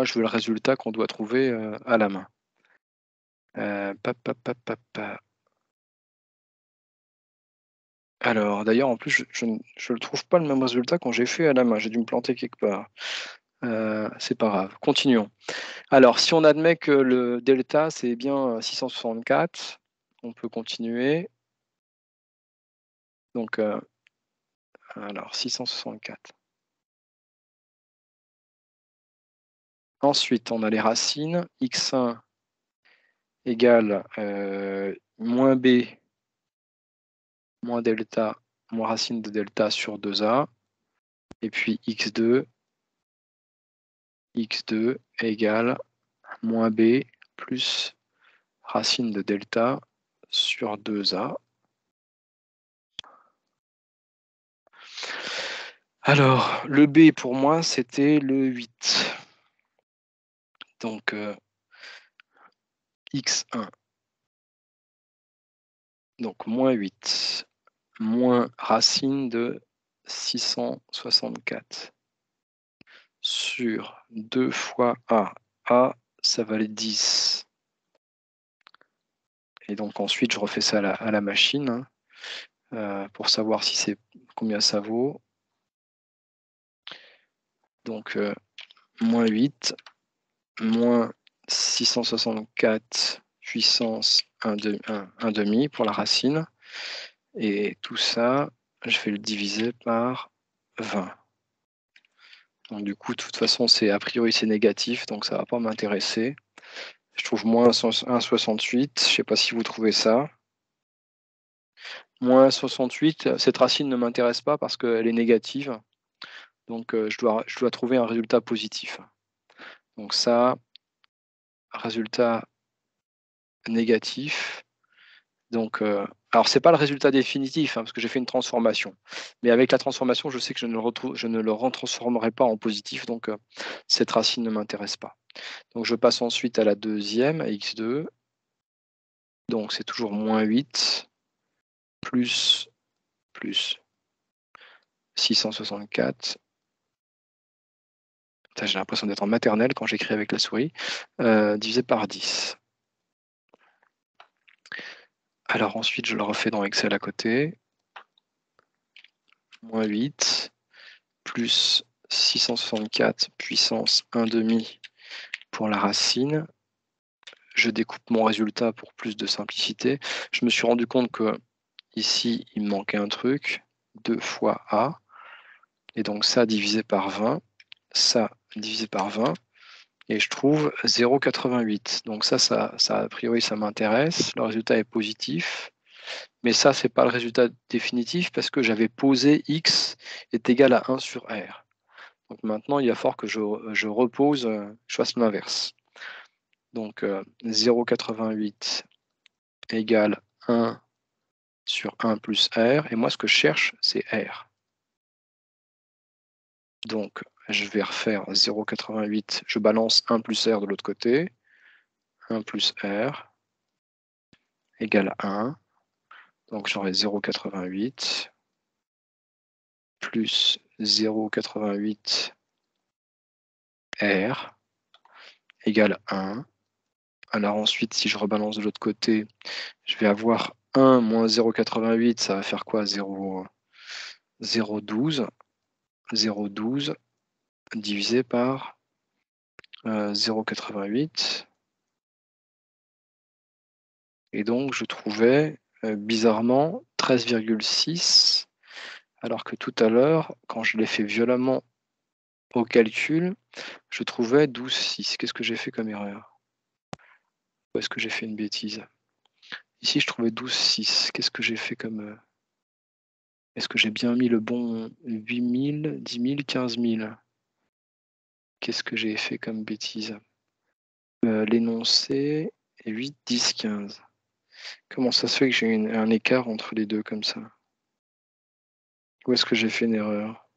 je veux le résultat qu'on doit trouver à la main. Alors, d'ailleurs, en plus, je ne trouve pas le même résultat quand j'ai fait à la main. J'ai dû me planter quelque part. C'est pas grave. Continuons. Alors, si on admet que le delta, c'est bien 664, on peut continuer. Donc, alors, 664. Ensuite, on a les racines. X1 égale moins B moins delta moins racine de delta sur 2A. Et puis x2 égale moins B plus racine de delta sur 2A. Alors, le B pour moi, c'était le 8. Donc, x1 Donc moins 8, moins racine de 664 sur 2 fois A. A, ça valait 10. Et donc ensuite, je refais ça à la machine pour savoir si c'est combien ça vaut. Donc moins 8, moins 664 puissance 1 demi pour la racine. Et tout ça, je vais le diviser par 20. Donc du coup, de toute façon, a priori c'est négatif, donc ça ne va pas m'intéresser. Je trouve moins 1,68. Je ne sais pas si vous trouvez ça. Moins 68, cette racine ne m'intéresse pas parce qu'elle est négative. Donc je dois trouver un résultat positif. Donc ça, résultat négatif. Donc, alors c'est pas le résultat définitif, parce que j'ai fait une transformation. Mais avec la transformation, je sais que je ne le retransformerai pas en positif, donc cette racine ne m'intéresse pas. Donc je passe ensuite à la deuxième, à x2. Donc c'est toujours moins 8, plus 664. J'ai l'impression d'être en maternelle quand j'écris avec la souris, divisé par 10. Alors ensuite, je le refais dans Excel à côté. Moins 8, plus 664 puissance 1 demi pour la racine. Je découpe mon résultat pour plus de simplicité. Je me suis rendu compte que ici, il me manquait un truc, 2 fois A. Et donc ça divisé par 20, ça divisé par 20. Et je trouve 0,88. Donc ça, a priori, ça m'intéresse. Le résultat est positif. Mais ça, ce n'est pas le résultat définitif parce que j'avais posé x est égal à 1 sur r. Donc maintenant, il va falloir que je repose, je fasse l'inverse. Donc 0,88 égale 1 sur 1 plus r. Et moi, ce que je cherche, c'est r. Donc, je vais refaire 0,88. Je balance 1 plus r de l'autre côté. 1 plus r égale 1. Donc, j'aurai 0,88 plus 0,88 r égale 1. Alors ensuite, si je rebalance de l'autre côté, je vais avoir 1 moins 0,88, ça va faire quoi? 0,12. 0,12 divisé par 0,88. Et donc, je trouvais bizarrement 13,6, alors que tout à l'heure, quand je l'ai fait violemment au calcul, je trouvais 12,6. Qu'est-ce que j'ai fait comme erreur? Ou est-ce que j'ai fait une bêtise? Ici, je trouvais 12,6. Qu'est-ce que j'ai fait comme... Est-ce que j'ai bien mis le bon 8000, 10 000, 15 000? Qu'est-ce que j'ai fait comme bêtise? L'énoncé est 8, 10, 15. Comment ça se fait que j'ai un écart entre les deux comme ça? Où est-ce que j'ai fait une erreur?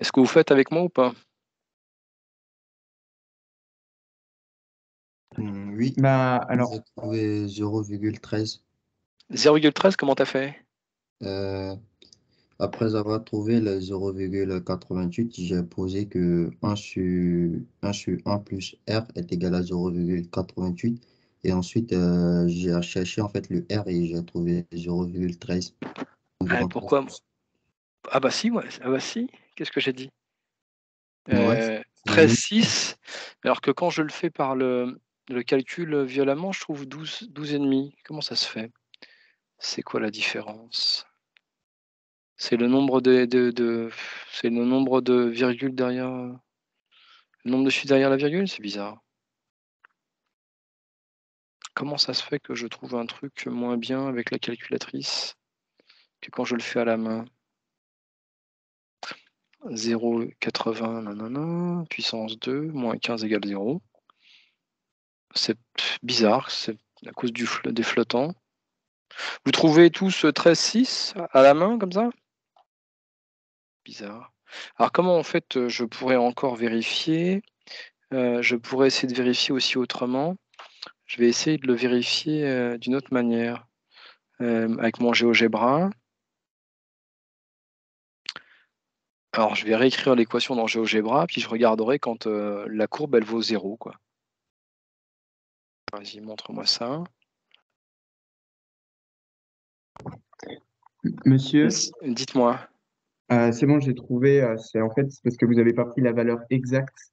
Est-ce que vous faites avec moi ou pas? Oui, Bah, alors, j'ai trouvé 0,13. 0,13, comment t'as fait? Après avoir trouvé le 0,88, j'ai posé que 1 sur 1 plus R est égal à 0,88. Et ensuite, j'ai cherché en fait le R et j'ai trouvé 0,13. Environ Pourquoi? 13%. Ah bah si, ouais. Ah bah si. Qu'est-ce que j'ai dit? Ouais, c'est la même 13,6. Alors que quand je le fais par le calcul violemment, je trouve 12,5. Comment ça se fait? C'est quoi la différence? C'est le nombre c'est le nombre de virgules derrière. Le nombre de chiffres derrière la virgule? C'est bizarre. Comment ça se fait que je trouve un truc moins bien avec la calculatrice que quand je le fais à la main? 0,80, nanana, puissance 2, moins 15 égale 0. C'est bizarre, c'est à cause des flottants. Vous trouvez tous 13,6 à la main, comme ça? Bizarre. Alors comment en fait je pourrais encore vérifier? Je pourrais essayer de vérifier aussi autrement. Je vais essayer de le vérifier d'une autre manière avec mon GeoGebra. Alors, je vais réécrire l'équation dans GeoGebra, puis je regarderai quand la courbe, elle vaut 0, quoi. Vas-y, montre-moi ça. Monsieur, Dites-moi. c'est bon, j'ai trouvé. C'est en fait c'est parce que vous avez pas pris la valeur exacte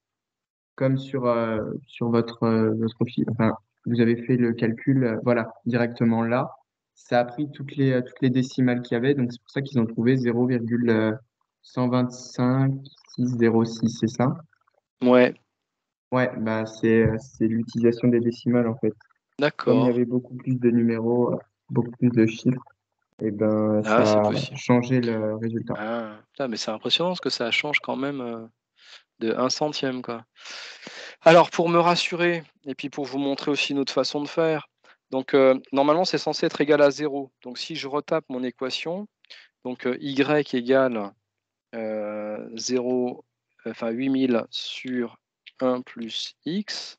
comme sur votre fil. Enfin, vous avez fait le calcul, voilà, directement là. Ça a pris toutes les décimales qu'il y avait, donc c'est pour ça qu'ils ont trouvé 0,125606, c'est ça? Ouais, Ouais, bah c'est l'utilisation des décimales en fait. Comme il y d'accord. avait beaucoup plus de numéros, beaucoup plus de chiffres, et ben Ah, c'est ça a possible. changé le résultat. Ah, putain, mais c'est impressionnant parce que ça change quand même de 1 centième, quoi. Alors, pour me rassurer, et puis pour vous montrer aussi une autre façon de faire, donc normalement, c'est censé être égal à 0. Donc, si je retape mon équation, donc y égale 0, enfin 8000 sur 1 plus x.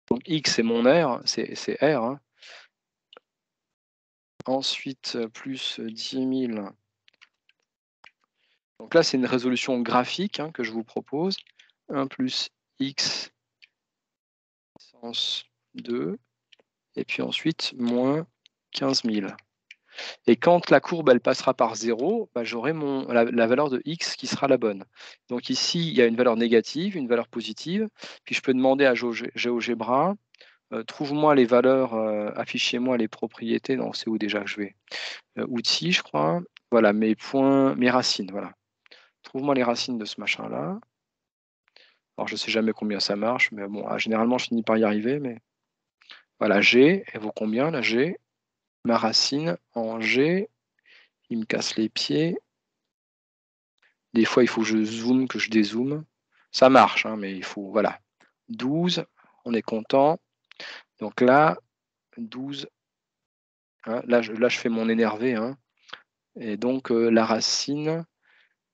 Donc x, c'est mon R, c'est R. Hein. Ensuite, plus 10 000. Donc là, c'est une résolution graphique que je vous propose. 1 plus x puissance 2. Et puis ensuite, moins 15 000. Et quand la courbe elle passera par 0, bah, j'aurai la valeur de x qui sera la bonne. Donc ici, il y a une valeur négative, une valeur positive. Puis je peux demander à GeoGebra, trouve-moi les valeurs, affichez-moi les propriétés. Non, c'est où déjà que je vais outils, je crois. Voilà, mes points, mes racines. Voilà. Trouve-moi les racines de ce machin-là. Alors, je ne sais jamais combien ça marche, mais bon, généralement, je finis par y arriver. Mais voilà, G, elle vaut combien, la G? Ma racine en G, il me casse les pieds. Des fois, il faut que je zoome, que je dézoome. Ça marche, mais il faut, voilà. 12, on est content. Donc là, 12, là, je fais mon énervé. Et donc, la racine,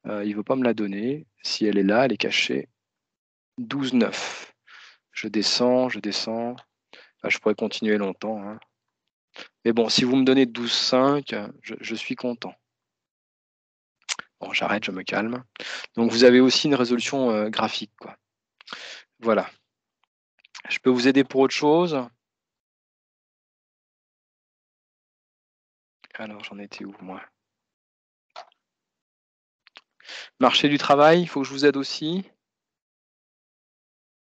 il ne veut pas me la donner. Si elle est là, elle est cachée. 12, 9. Je descends, je descends. Enfin, je pourrais continuer longtemps. Mais bon, si vous me donnez 12, 5, je suis content. Bon, j'arrête, je me calme. Donc, vous avez aussi une résolution graphique, quoi. Voilà. Je peux vous aider pour autre chose? Alors, j'en étais où, moi? Marché du travail, il faut que je vous aide aussi.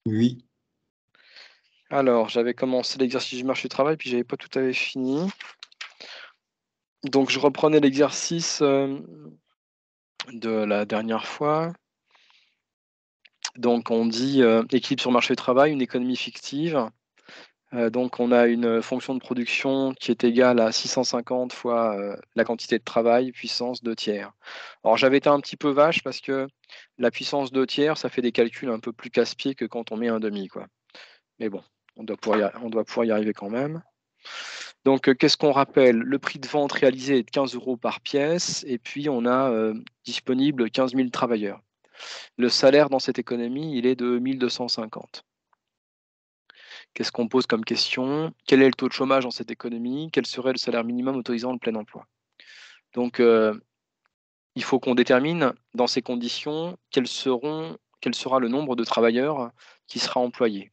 Oui. Alors, j'avais commencé l'exercice du marché du travail, puis j'avais pas tout à fait fini. Donc, je reprenais l'exercice de la dernière fois. Donc, on dit équilibre sur le marché du travail, une économie fictive. Donc, on a une fonction de production qui est égale à 650 fois la quantité de travail, puissance 2 tiers. Alors, j'avais été un petit peu vache parce que la puissance 2 tiers, ça fait des calculs un peu plus casse-pieds que quand on met un demi, quoi. Mais bon, on doit pouvoir y arriver quand même. Donc, qu'est-ce qu'on rappelle? Le prix de vente réalisé est de 15 € par pièce, et puis on a disponible 15 000 travailleurs. Le salaire dans cette économie, il est de 1 250. Qu'est-ce qu'on pose comme question? Quel est le taux de chômage dans cette économie? Quel serait le salaire minimum autorisant le plein emploi? Donc, il faut qu'on détermine dans ces conditions quel sera le nombre de travailleurs qui sera employé.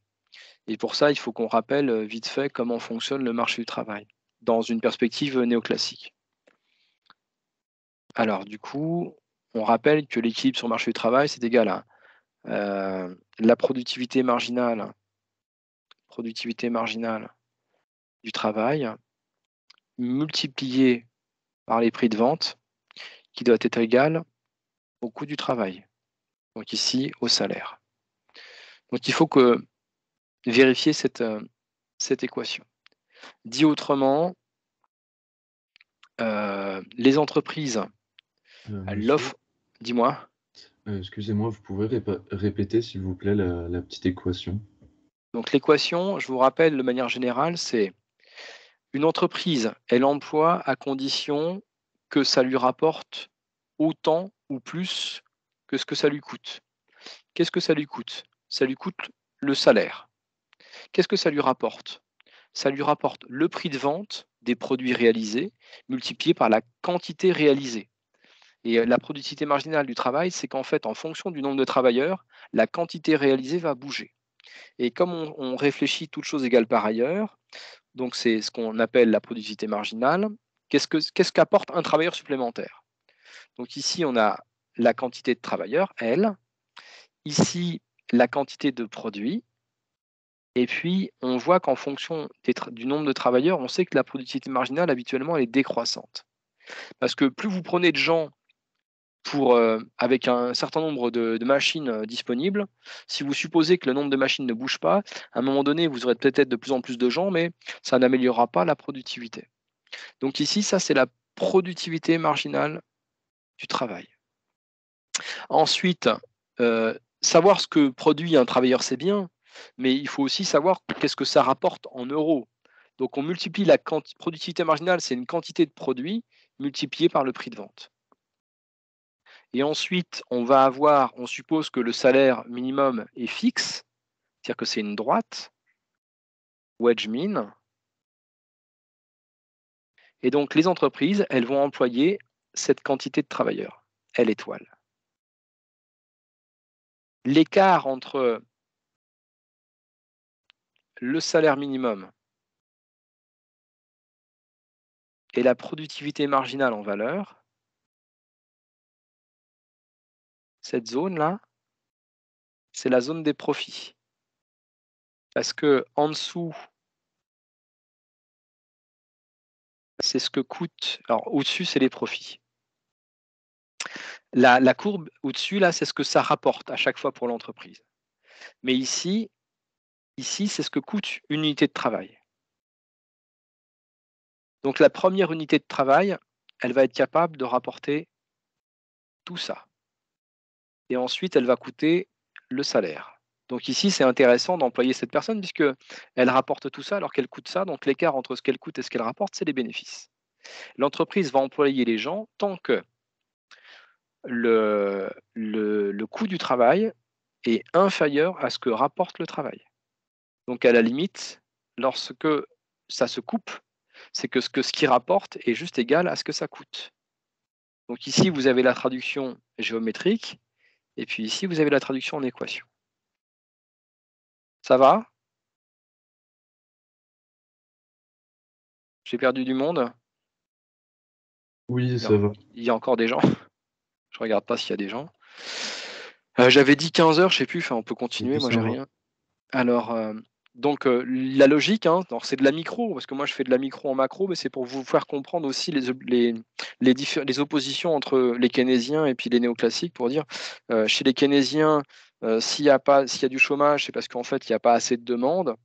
Et pour ça, il faut qu'on rappelle vite fait comment fonctionne le marché du travail dans une perspective néoclassique. Alors, du coup, on rappelle que l'équilibre sur le marché du travail, c'est égal à la productivité marginale du travail multipliée par les prix de vente qui doit être égal au coût du travail. Donc ici, au salaire. Donc il faut vérifier cette équation. Dit autrement, les entreprises, Monsieur, l'offre, dis-moi. excusez-moi, vous pouvez répéter, s'il vous plaît, la petite équation? Donc l'équation, je vous rappelle de manière générale, c'est une entreprise, elle emploie à condition que ça lui rapporte autant ou plus que ce que ça lui coûte. Qu'est-ce que ça lui coûte? Ça lui coûte le salaire. Qu'est-ce que ça lui rapporte? ça lui rapporte le prix de vente des produits réalisés multiplié par la quantité réalisée. Et la productivité marginale du travail, c'est qu'en fait, en fonction du nombre de travailleurs, la quantité réalisée va bouger. Et comme on réfléchit toutes choses égales par ailleurs, donc c'est ce qu'on appelle la productivité marginale, qu'est-ce qu'apporte un travailleur supplémentaire? Donc ici, on a la quantité de travailleurs, L, ici, la quantité de produits, et puis on voit qu'en fonction du nombre de travailleurs, on sait que la productivité marginale, habituellement, elle est décroissante. Parce que plus vous prenez de gens avec un certain nombre de machines disponibles, si vous supposez que le nombre de machines ne bouge pas, à un moment donné, vous aurez peut-être de plus en plus de gens, mais ça n'améliorera pas la productivité. Donc ici, ça, c'est la productivité marginale du travail. Ensuite, savoir ce que produit un travailleur, c'est bien, mais il faut aussi savoir qu'est-ce que ça rapporte en euros. Donc on multiplie la productivité marginale, c'est une quantité de produits multipliée par le prix de vente. Et ensuite, on suppose que le salaire minimum est fixe, c'est-à-dire que c'est une droite, wedge mean. Et donc les entreprises, elles vont employer cette quantité de travailleurs, L étoile. L'écart entre le salaire minimum et la productivité marginale en valeur, cette zone-là, c'est la zone des profits. Parce que en dessous, c'est ce que coûte. Alors au-dessus, c'est les profits. La courbe au-dessus, là, c'est ce que ça rapporte à chaque fois pour l'entreprise. Mais ici, c'est ce que coûte une unité de travail. Donc la première unité de travail, elle va être capable de rapporter tout ça. Et ensuite, elle va coûter le salaire. Donc ici, c'est intéressant d'employer cette personne puisqu'elle rapporte tout ça alors qu'elle coûte ça. Donc l'écart entre ce qu'elle coûte et ce qu'elle rapporte, c'est les bénéfices. L'entreprise va employer les gens tant que le coût du travail est inférieur à ce que rapporte le travail. Donc à la limite, lorsque ça se coupe, c'est que ce qui rapporte est juste égal à ce que ça coûte. Donc ici, vous avez la traduction géométrique, et puis ici, vous avez la traduction en équation. Ça va? J'ai perdu du monde? Oui, ça va. Il y a encore des gens? Je regarde pas s'il y a des gens. J'avais dit 15 heures, je sais plus, enfin, on peut continuer, Oui, moi ça j'ai va. rien. Alors, donc la logique, hein, c'est de la micro, parce que moi je fais de la micro en macro, mais c'est pour vous faire comprendre aussi les oppositions entre les keynésiens et puis les néoclassiques, pour dire, chez les keynésiens, s'il y a du chômage, c'est parce qu'en fait, il n'y a pas assez de demande.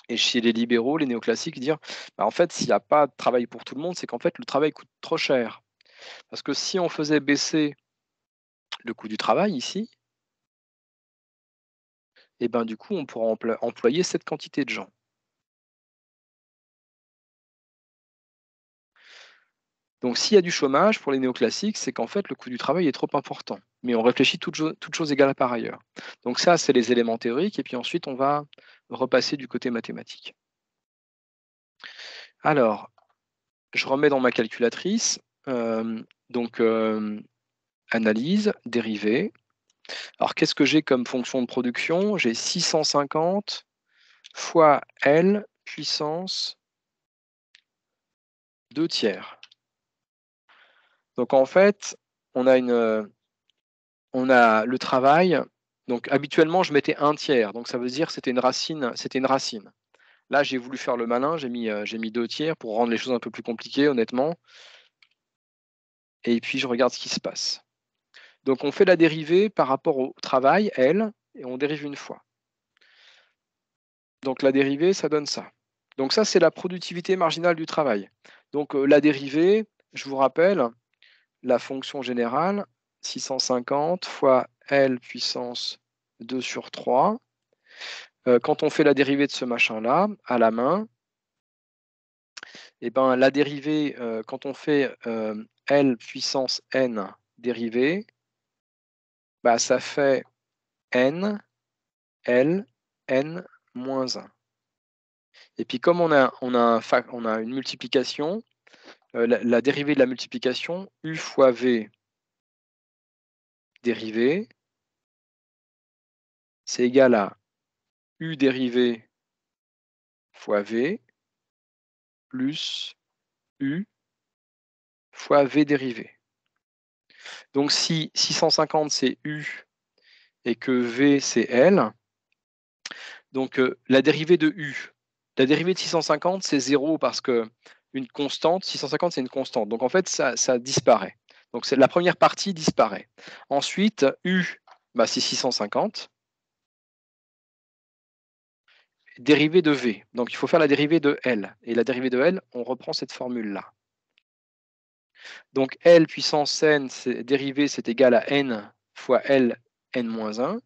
Et chez les libéraux, les néoclassiques, dire, en fait, s'il n'y a pas de travail pour tout le monde, c'est qu'en fait, le travail coûte trop cher. Parce que si on faisait baisser le coût du travail ici, et ben du coup, on pourra employer cette quantité de gens. Donc s'il y a du chômage, pour les néoclassiques, c'est qu'en fait, le coût du travail est trop important. Mais on réfléchit toutes choses égales par ailleurs. Donc ça, c'est les éléments théoriques, et puis ensuite, on va repasser du côté mathématique. Alors, je remets dans ma calculatrice, analyse, dérivée. Alors, qu'est-ce que j'ai comme fonction de production? J'ai 650 fois L puissance 2 tiers. Donc, en fait, on a le travail. Donc, habituellement, je mettais 1 tiers. Donc, ça veut dire que c'était une racine. Là, j'ai voulu faire le malin. J'ai mis 2 tiers pour rendre les choses un peu plus compliquées, honnêtement. Et puis, je regarde ce qui se passe. Donc, on fait la dérivée par rapport au travail, L, et on dérive une fois. Donc la dérivée, ça donne ça. Donc ça, c'est la productivité marginale du travail. Donc la dérivée, je vous rappelle, la fonction générale, 650 fois L puissance 2 sur 3. Quand on fait la dérivée de ce machin-là, à la main, et ben, la dérivée, quand on fait L puissance N dérivée, bah, ça fait N, L, N moins 1. Et puis comme on a une multiplication, la dérivée de la multiplication, U fois V dérivée, c'est égal à U dérivée fois V plus U fois V dérivée. Donc si 650 c'est U et que V c'est L, donc la dérivée de U, la dérivée de 650 c'est 0 parce que une constante, 650 c'est une constante, donc en fait ça disparaît. Donc la première partie disparaît. Ensuite, U, bah, c'est 650. Dérivée de V. Donc il faut faire la dérivée de L. Et la dérivée de L, on reprend cette formule-là. Donc L puissance n, dérivée, c'est égal à n fois L, n-1.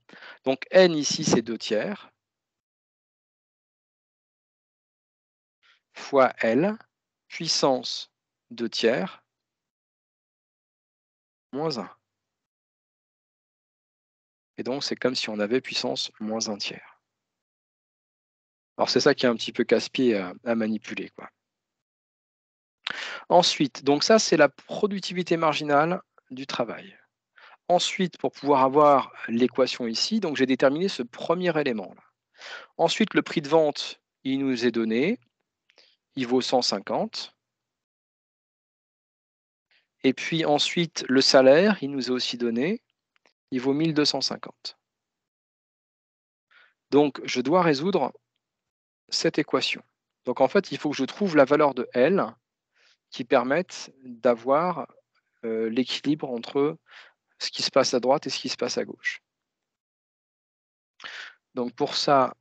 Donc n ici, c'est 2 tiers, fois L, puissance 2 tiers, moins 1. Et donc c'est comme si on avait puissance moins 1 tiers. Alors c'est ça qui est un petit peu casse-pied à manipuler, quoi. Ensuite, donc ça, c'est la productivité marginale du travail. Ensuite, pour pouvoir avoir l'équation ici, donc j'ai déterminé ce premier élément-là. Ensuite, le prix de vente, il nous est donné, il vaut 150. Et puis ensuite, le salaire, il nous est aussi donné, il vaut 1250. Donc, je dois résoudre cette équation. Donc, en fait, il faut que je trouve la valeur de L qui permette d'avoir l'équilibre entre ce qui se passe à droite et ce qui se passe à gauche. Donc, pour ça,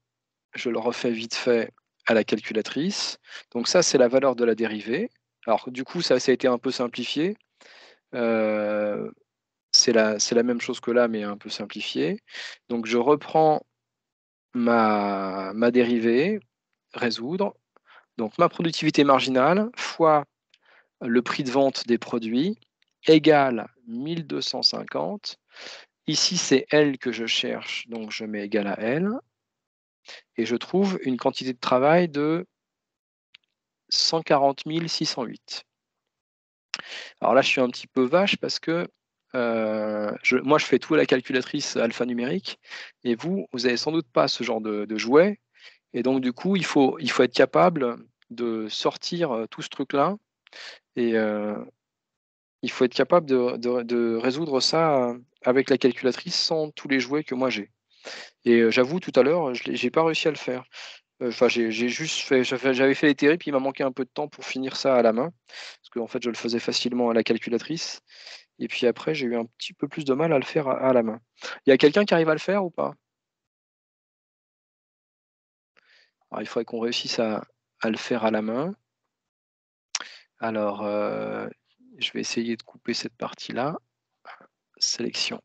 je le refais vite fait à la calculatrice. Donc ça, c'est la valeur de la dérivée. Alors du coup, ça a été un peu simplifié. C'est la même chose que là, mais un peu simplifié. Donc je reprends ma dérivée, résoudre. Donc ma productivité marginale fois le prix de vente des produits égale 1250. Ici, c'est L que je cherche, donc je mets égal à L. Et je trouve une quantité de travail de 140 608. Alors là, je suis un petit peu vache parce que moi, je fais tout à la calculatrice alphanumérique et vous n'avez sans doute pas ce genre de jouet. Et donc, du coup, il faut être capable de sortir tout ce truc-là et il faut être capable de résoudre ça avec la calculatrice sans tous les jouets que moi j'ai. Et j'avoue, tout à l'heure, je n'ai pas réussi à le faire. Enfin, j'ai juste fait, j'avais fait les terribles, puis il m'a manqué un peu de temps pour finir ça à la main, parce qu'en fait, je le faisais facilement à la calculatrice. Et puis après, j'ai eu un petit peu plus de mal à le faire à la main. Il y a quelqu'un qui arrive à le faire ou pas? Alors, il faudrait qu'on réussisse à le faire à la main. Alors, je vais essayer de couper cette partie-là. Sélection.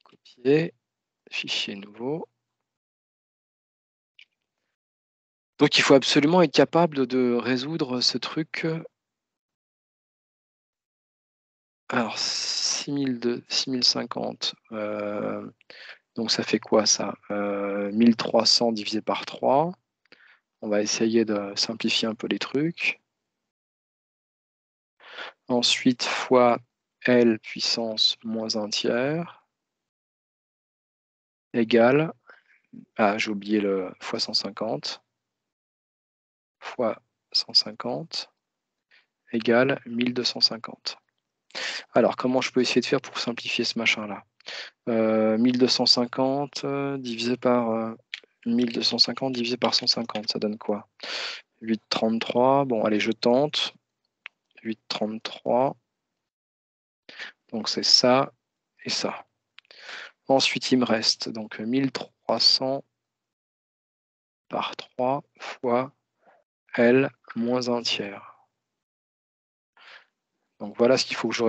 Copier. Fichier nouveau. Donc, il faut absolument être capable de résoudre ce truc. Alors, 6050. Donc, ça fait quoi ça? 1300 divisé par 3. On va essayer de simplifier un peu les trucs. Ensuite, fois L puissance moins 1 tiers égale, j'ai oublié le fois 150, fois 150 égale 1250. Alors, comment je peux essayer de faire pour simplifier ce machin-là? 1250 divisé par 1250 divisé par 150, ça donne quoi? 8,33. Bon, allez, je tente. 8,33. Donc, c'est ça et ça. Ensuite, il me reste donc 1300 par 3 fois L moins 1 tiers. Donc voilà ce qu'il faut que je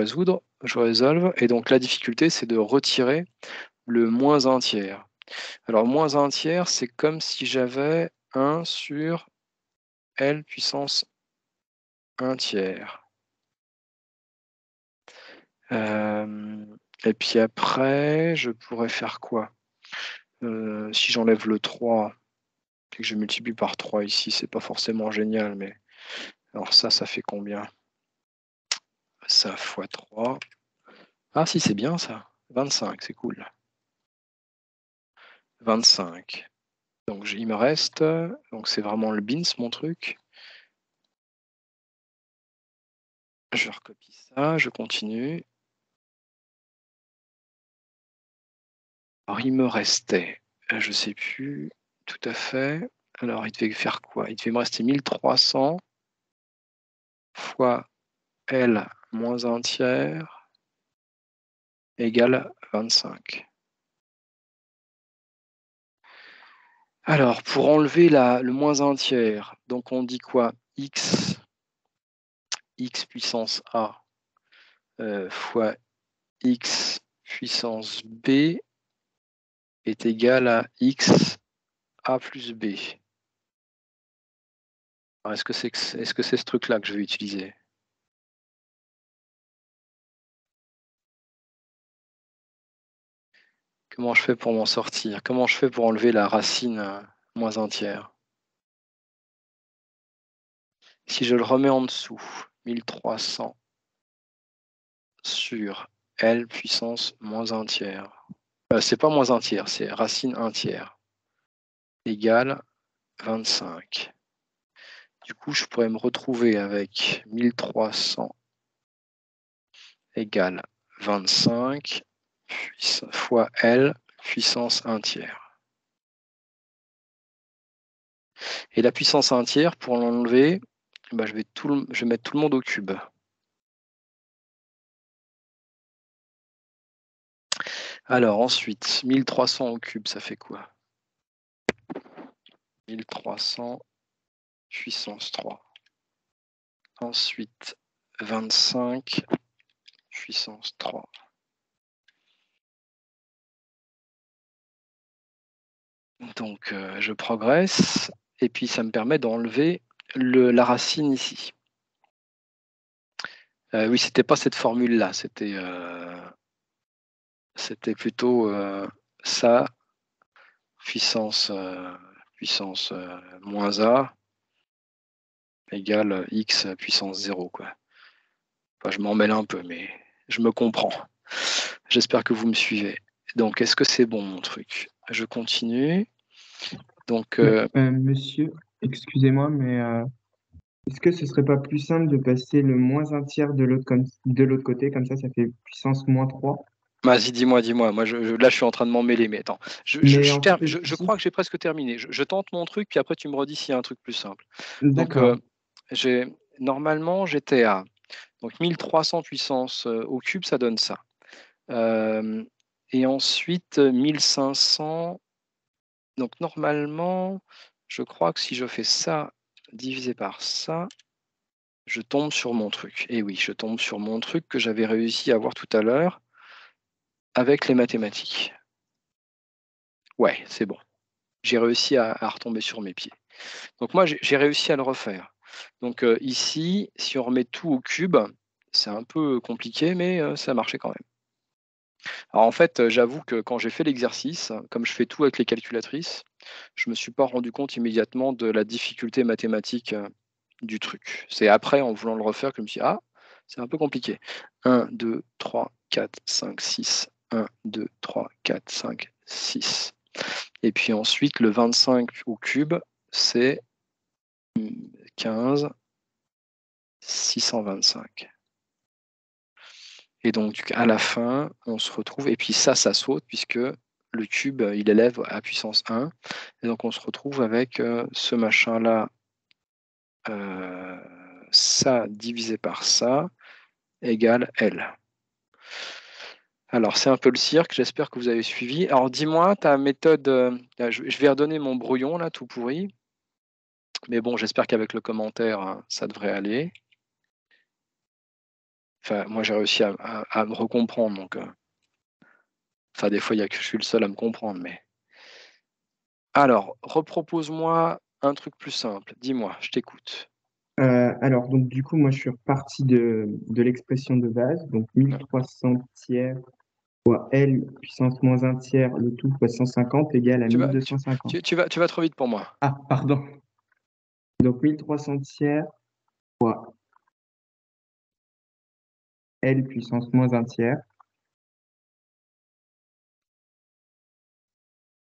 résolve. Et donc la difficulté, c'est de retirer le moins 1 tiers. Alors moins 1 tiers, c'est comme si j'avais 1 sur L puissance 1 tiers. Et puis après, je pourrais faire quoi? Si j'enlève le 3 et que je multiplie par 3 ici, c'est pas forcément génial, mais alors ça fait combien? Ça fois 3. Ah si, c'est bien ça. 25, c'est cool. 25. Donc il me reste, donc c'est vraiment le bins mon truc. Je recopie ça, je continue. Alors il me restait, je sais plus tout à fait. Alors il devait faire quoi? Il devait me rester 1300 fois L moins 1 tiers égale 25. Alors, pour enlever le moins 1 tiers, donc on dit quoi? X puissance A fois X puissance B est égal à X A plus B. Est-ce que c'est ce truc-là que je vais utiliser? Comment je fais pour m'en sortir? Comment je fais pour enlever la racine moins 1 tiers? Si je le remets en dessous, 1300 sur L puissance moins 1 tiers. C'est pas moins 1 tiers, c'est racine 1 tiers égale 25. Du coup, je pourrais me retrouver avec 1300 égale 25 fois L puissance 1 tiers. Et la puissance 1 tiers, pour l'enlever, je vais mettre tout le monde au cube. Alors ensuite, 1300 au cube, ça fait quoi? 1300 puissance 3. Ensuite, 25 puissance 3. Donc, je progresse, et puis ça me permet d'enlever la racine ici. Oui, c'était pas cette formule-là, c'était plutôt ça, puissance moins A égale x puissance 0, quoi. Enfin, je m'en mêle un peu, mais je me comprends. J'espère que vous me suivez. Donc, est-ce que c'est bon, mon truc? Je continue. Donc, Monsieur, excusez-moi, mais est-ce que ce serait pas plus simple de passer le moins un tiers de l'autre côté, comme ça fait puissance moins 3? vas-y, dis-moi. Moi, là, je suis en train de m'en mêler, mais attends. Mais en fait, le Je souci, crois que j'ai presque terminé. Je tente mon truc, puis après, tu me redis s'il y a un truc plus simple. Donc, d'accord. normalement, j'étais à donc 1300 puissance au cube, ça donne ça. Et ensuite, 1500. Donc, normalement, je crois que si je fais ça divisé par ça, je tombe sur mon truc. Et oui, je tombe sur mon truc que j'avais réussi à avoir tout à l'heure avec les mathématiques. Ouais, c'est bon. J'ai réussi à retomber sur mes pieds. Donc moi, j'ai réussi à le refaire. Donc ici, si on remet tout au cube, c'est un peu compliqué, mais ça marchait quand même. Alors en fait, j'avoue que quand j'ai fait l'exercice, comme je fais tout avec les calculatrices, je ne me suis pas rendu compte immédiatement de la difficulté mathématique du truc. C'est après, en voulant le refaire, que je me suis dit, ah, c'est un peu compliqué. 1, 2, 3, 4, 5, 6. 1, 2, 3, 4, 5, 6. Et puis ensuite, le 25 au cube, c'est 15, 625. Et donc, à la fin, on se retrouve, et puis ça saute, puisque le cube, il élève à puissance 1. Et donc, on se retrouve avec ce machin-là, ça divisé par ça, égale L. Alors, c'est un peu le cirque, j'espère que vous avez suivi. Alors, dis-moi, ta méthode, je vais redonner mon brouillon, là, tout pourri. Mais bon, j'espère qu'avec le commentaire, hein, ça devrait aller. Enfin, moi, j'ai réussi à me recomprendre, donc... Enfin, des fois, il y a que je suis le seul à me comprendre, mais... Alors, repropose-moi un truc plus simple. Dis-moi, je t'écoute. Alors, donc du coup, moi, je suis reparti de l'expression de base, donc 1300 tiers fois L puissance moins 1 tiers, le tout fois 150 égale à Tu vas, 1250. tu vas trop vite pour moi. Ah, pardon. Donc 1300 tiers fois L puissance moins 1 tiers,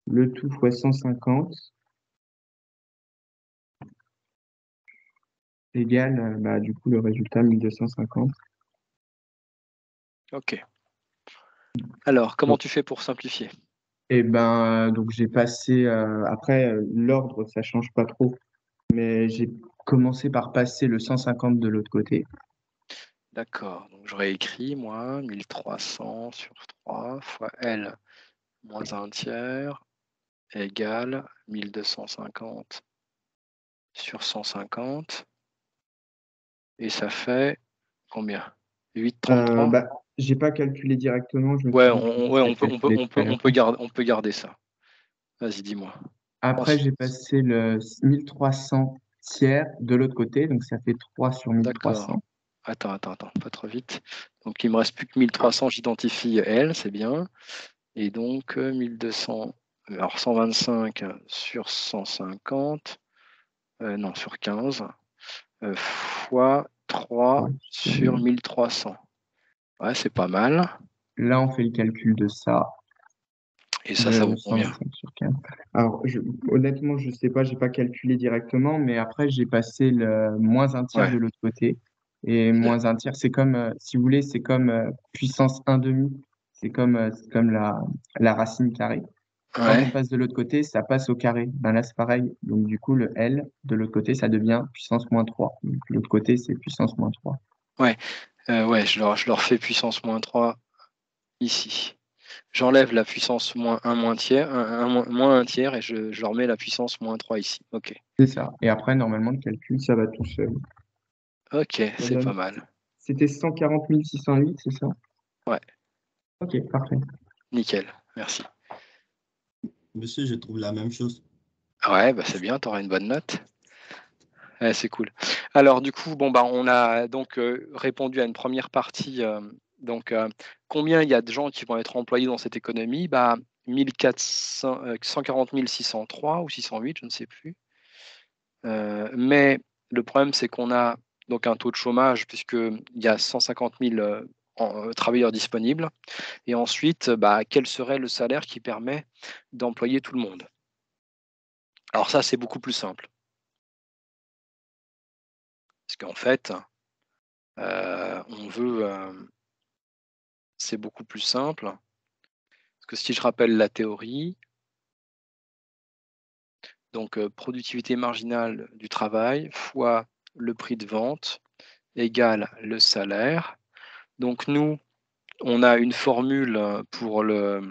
le tout fois 150 égale, du coup, le résultat 1250. Ok. Alors, comment Donc, tu fais pour simplifier? donc j'ai passé, après, l'ordre, ça change pas trop, mais j'ai commencé par passer le 150 de l'autre côté. D'accord. Donc, j'aurais écrit, moi, 1300 sur 3 fois L moins 1 tiers égale 1250 sur 150. Et ça fait combien? 8,33? Bah, j'ai pas calculé directement, je me Ouais, suis dit que ouais, je calculé tout à l'heure. on peut garder ça. Vas-y, dis-moi. Après, j'ai passé le 1300 tiers de l'autre côté, donc ça fait 3 sur D'accord. 1300. Attends, pas trop vite. Donc, il me reste plus que 1300, j'identifie L, c'est bien. Et donc, 1200, alors 125 sur 150, non, sur 15, fois 3 3 sur sur 1000. 1300. Ouais, c'est pas mal. Là, on fait le calcul de ça, Et ça de vaut combien? 125 sur 15. Alors, honnêtement, je sais pas, j'ai pas calculé directement, mais après, j'ai passé le moins 1 tiers Ouais. de l'autre côté. Et moins 1 tiers, c'est comme, si vous voulez, c'est comme puissance 1 demi. C'est comme la racine carrée. Quand on Ouais. passe de l'autre côté, ça passe au carré. Ben là, c'est pareil. Donc, du coup, le L de l'autre côté, ça devient puissance moins 3. Donc, l'autre côté, c'est puissance moins 3. Ouais. Ouais, je leur fais puissance moins 3 ici. J'enlève la puissance moins 1 moins tiers, moins 1 tiers et je leur mets la puissance moins 3 ici. Ok. C'est ça. Et après, normalement, le calcul, ça va tout seul. Ok, Ça c'est pas donne- mal. C'était 140 608, c'est ça? Ouais, Ok, parfait. nickel. Merci. Monsieur, je trouve la même chose. Ouais, bah c'est bien, tu auras une bonne note. Ouais, c'est cool. Alors du coup, bon bah on a donc répondu à une première partie. Donc combien il y a de gens qui vont être employés dans cette économie? Bah 1400, 140 603 ou 608, je ne sais plus. Mais le problème, c'est qu'on a donc un taux de chômage puisqu'il y a 150 000 travailleurs disponibles. Et ensuite, bah, quel serait le salaire qui permet d'employer tout le monde? Alors ça, c'est beaucoup plus simple. Parce qu'en fait, on veut, c'est beaucoup plus simple. Parce que si je rappelle la théorie, donc productivité marginale du travail fois le prix de vente égale le salaire. Donc nous, on a une formule pour la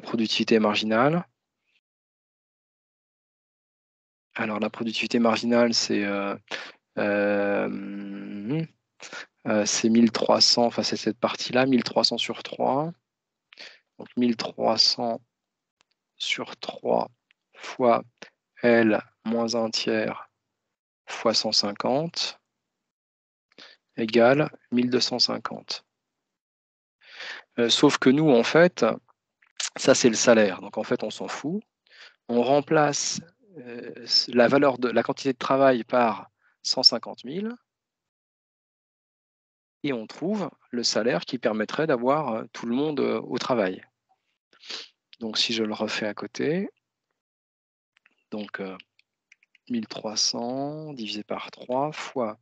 productivité marginale. Alors la productivité marginale, c'est 1300, enfin c'est cette partie-là, 1300 sur 3. Donc 1300 sur 3 fois L moins 1 tiers fois 150 égale 1250. Sauf que nous, en fait, ça c'est le salaire. Donc en fait, on s'en fout. On remplace la valeur de la quantité de travail par 150 000 et on trouve le salaire qui permettrait d'avoir tout le monde au travail. Donc si je le refais à côté, donc 1300 divisé par 3 fois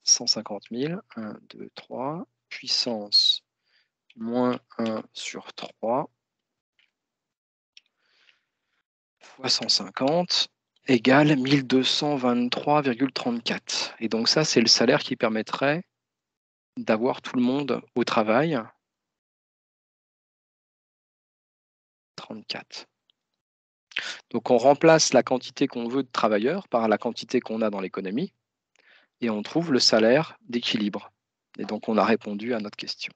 150 000, 1, 2, 3, puissance moins 1 sur 3 fois 150 égale 1223,34. Et donc ça, c'est le salaire qui permettrait d'avoir tout le monde au travail. 34. Donc on remplace la quantité qu'on veut de travailleurs par la quantité qu'on a dans l'économie et on trouve le salaire d'équilibre. Et donc on a répondu à notre question.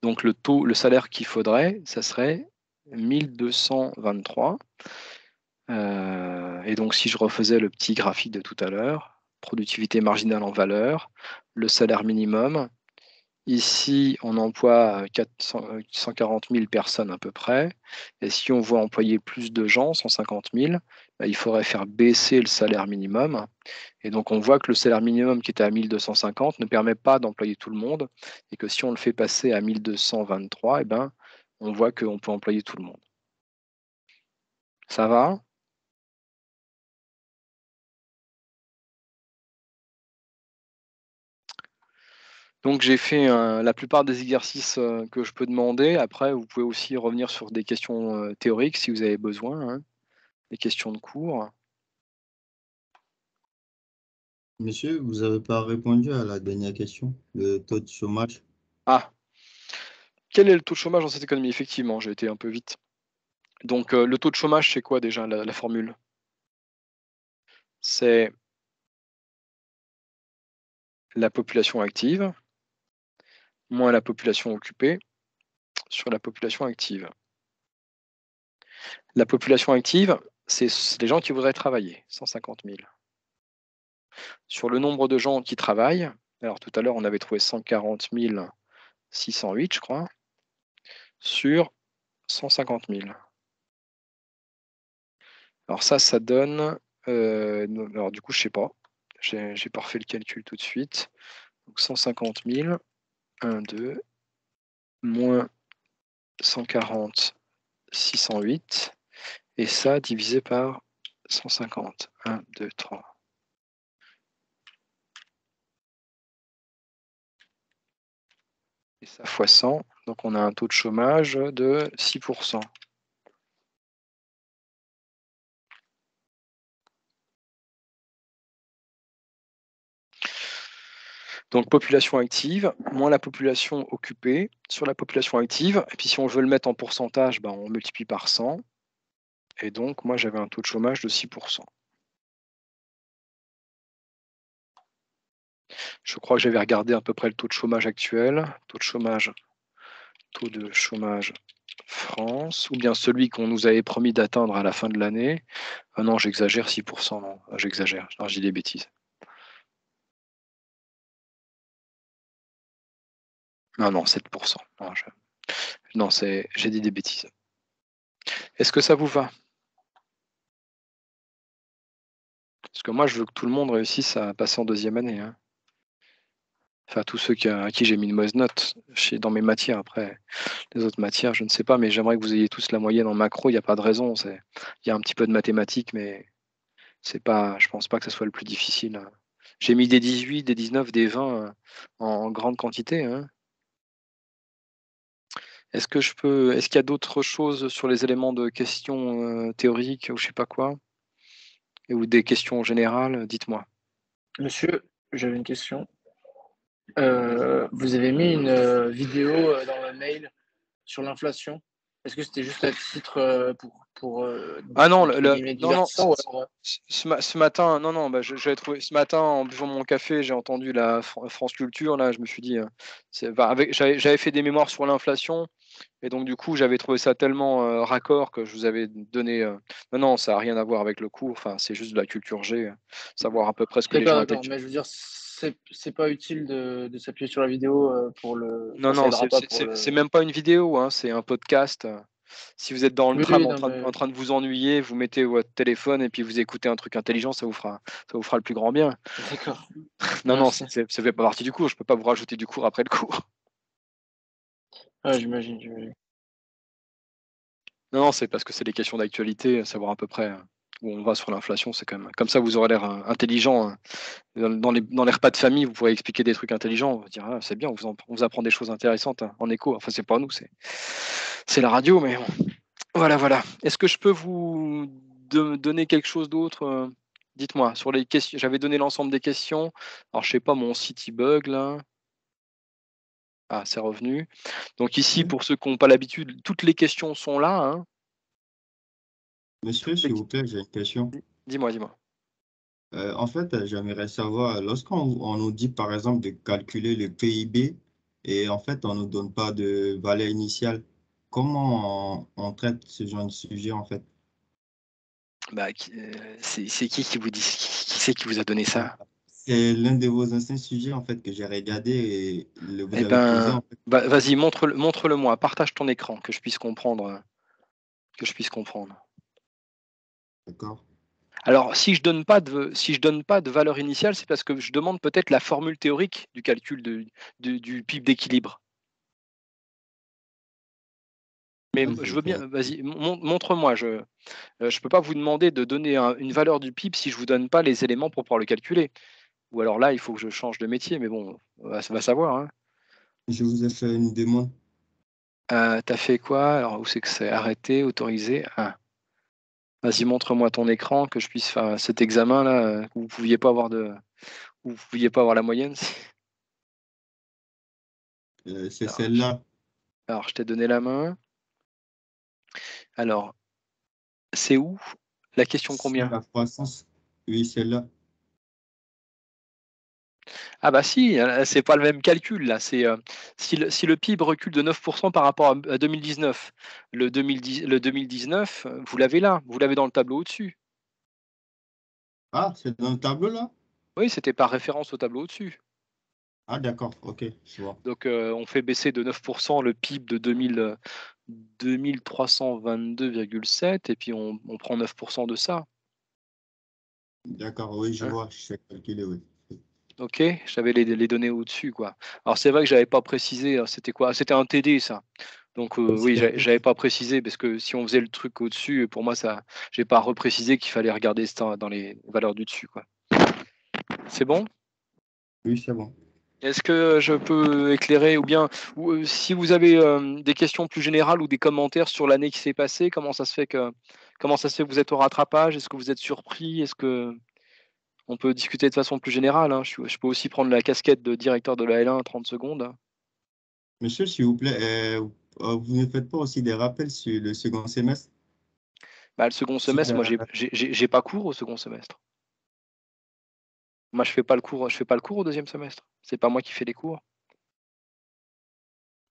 Donc le salaire qu'il faudrait, ça serait 1223. Et donc si je refaisais le petit graphique de tout à l'heure, productivité marginale en valeur, le salaire minimum. Ici, on emploie 140 000 personnes à peu près. Et si on veut employer plus de gens, 150 000, bah, il faudrait faire baisser le salaire minimum. Et donc, on voit que le salaire minimum qui était à 1250 ne permet pas d'employer tout le monde. Et que si on le fait passer à 1223, eh ben, on voit qu'on peut employer tout le monde. Ça va? Donc j'ai fait la plupart des exercices que je peux demander. Après, vous pouvez aussi revenir sur des questions théoriques si vous avez besoin, hein, des questions de cours. Monsieur, vous n'avez pas répondu à la dernière question, le taux de chômage. Ah, quel est le taux de chômage dans cette économie? Effectivement, j'ai été un peu vite. Donc le taux de chômage, c'est quoi déjà la formule? C'est la population active moins la population occupée sur la population active. La population active, c'est les gens qui voudraient travailler, 150 000. Sur le nombre de gens qui travaillent, alors tout à l'heure on avait trouvé 140 608, je crois, sur 150 000. Alors ça donne... alors du coup, je sais pas. J'ai pas refait le calcul tout de suite. Donc 150 000, 1, 2, moins 140, 608. Et ça divisé par 150. 1, 2, 3. Et ça fois 100. Donc on a un taux de chômage de 6%. Donc population active, moins la population occupée sur la population active. Et puis si on veut le mettre en pourcentage, on multiplie par 100. Et donc moi j'avais un taux de chômage de 6%. Je crois que j'avais regardé à peu près le taux de chômage actuel. Taux de chômage France, ou bien celui qu'on nous avait promis d'atteindre à la fin de l'année. Ah non, j'exagère, 6%, non, j'exagère, non, je dis des bêtises. Non, 7%. Non, j'ai dit des bêtises. Est-ce que ça vous va? Parce que moi, je veux que tout le monde réussisse à passer en deuxième année, hein. Enfin, tous ceux à qui j'ai mis une mauvaise note dans mes matières. Après, les autres matières, je ne sais pas, mais j'aimerais que vous ayez tous la moyenne en macro. Il n'y a pas de raison. Il y a un petit peu de mathématiques, mais je pense pas que ce soit le plus difficile. J'ai mis des 18, des 19, des 20 en grande quantité, hein. Est-ce qu'il y a d'autres choses sur les éléments de questions théoriques ou je sais pas quoi? Ou des questions générales? Dites-moi. Monsieur, j'avais une question. Vous avez mis une vidéo dans le mail sur l'inflation. Est-ce que c'était juste à titre pour Ah non, entre guillemets, divertissant ou alors, ce matin, non, j'avais trouvé ce matin en buvant mon café, j'ai entendu la France Culture, là, je me suis dit, j'avais fait des mémoires sur l'inflation, et donc du coup, j'avais trouvé ça tellement raccord que je vous avais donné. Non, ça n'a rien à voir avec le cours, enfin, c'est juste de la culture G, savoir à peu près ce que les gens D'accord, mais je veux dire, c'est pas utile de s'appuyer sur la vidéo pour le. Non, ça aidera pas pour c'est même pas une vidéo, hein, c'est un podcast. Si vous êtes dans le Oui, tram non, mais en train de vous ennuyer, vous mettez votre téléphone et puis vous écoutez un truc intelligent, ça vous fera le plus grand bien. d'accord. Non, Merci. ça fait pas partie du cours. Je peux pas vous rajouter du cours après le cours. Ouais, j'imagine. Non, c'est parce que c'est des questions d'actualité, savoir à peu près où on va sur l'inflation. C'est quand même comme ça, vous aurez l'air intelligent, hein. Dans les repas de famille, vous pourrez expliquer des trucs intelligents. Vous dire, ah, c'est bien, on vous apprend des choses intéressantes, hein, en écho. Enfin, c'est pas nous, c'est la radio, mais bon. Voilà. Est-ce que je peux vous donner quelque chose d'autre? Dites-moi, sur les questions, j'avais donné l'ensemble des questions. Alors, je sais pas, mon site il bug là. Ah, c'est revenu. Donc ici, pour ceux qui n'ont pas l'habitude, toutes les questions sont là, hein. Monsieur, s'il vous plaît, j'ai une question. Dis-moi. En fait, j'aimerais savoir, lorsqu'on nous dit par exemple de calculer le PIB et en fait on ne nous donne pas de valeur initiale, comment on traite ce genre de sujet en fait? C'est qui vous dit, qui c'est qui vous a donné ça? c'est l'un de vos anciens sujets en fait que j'ai regardé et vous Eh avez posé ben, en fait. vas-y, montre-le moi, partage ton écran, que je puisse comprendre, que je puisse comprendre. D'accord. Alors, si je donne pas de valeur initiale, c'est parce que je demande peut-être la formule théorique du calcul du PIB d'équilibre. Mais Ah, je je vais veux faire. bien, vas-y, montre-moi. Je ne peux pas vous demander de donner une valeur du PIB si je vous donne pas les éléments pour pouvoir le calculer. Ou alors là, il faut que je change de métier, mais bon, ça va savoir, hein. Je vous ai fait une demande. T'as fait quoi? Alors, où c'est que c'est? Arrêté, autorisé. Ah. Vas-y, montre-moi ton écran, que je puisse faire cet examen-là, où vous pouviez pas avoir où vous pouviez pas avoir la moyenne. C'est Alors, je, celle-là. alors, je t'ai donné la main. Alors, c'est où? La question C'est combien? la croissance. Oui, celle-là. Ah bah si, c'est pas le même calcul là. C'est si le PIB recule de 9% par rapport à 2019, le 2019, vous l'avez là, vous l'avez dans le tableau au-dessus. Ah, c'est dans le tableau là? Oui, c'était par référence au tableau au-dessus. Ah, d'accord. Ok, je vois. Donc on fait baisser de 9% le PIB de 2322,7 et puis on prend 9% de ça. D'accord, oui, je Hein. vois. Je sais calculer, oui. Ok, j'avais les données au-dessus quoi. Alors c'est vrai que j'avais pas précisé, c'était quoi? C'était un TD ça. Donc oui, j'avais pas précisé parce que si on faisait le truc au-dessus, pour moi ça, j'ai pas reprécisé qu'il fallait regarder ça dans les valeurs du dessus quoi. C'est bon? Oui, c'est bon. Est-ce que je peux éclairer ou si vous avez des questions plus générales ou des commentaires sur l'année qui s'est passée, comment ça se fait que vous êtes au rattrapage? Est-ce que vous êtes surpris? Est-ce que on peut discuter de façon plus générale, hein? Je peux aussi prendre la casquette de directeur de la L1 à 30 secondes. Monsieur, s'il vous plaît, vous ne faites pas aussi des rappels sur le second semestre? Bah, le second Si, semestre, moi j'ai pas cours au second semestre. Moi je fais pas le cours au deuxième semestre. C'est pas moi qui fais les cours.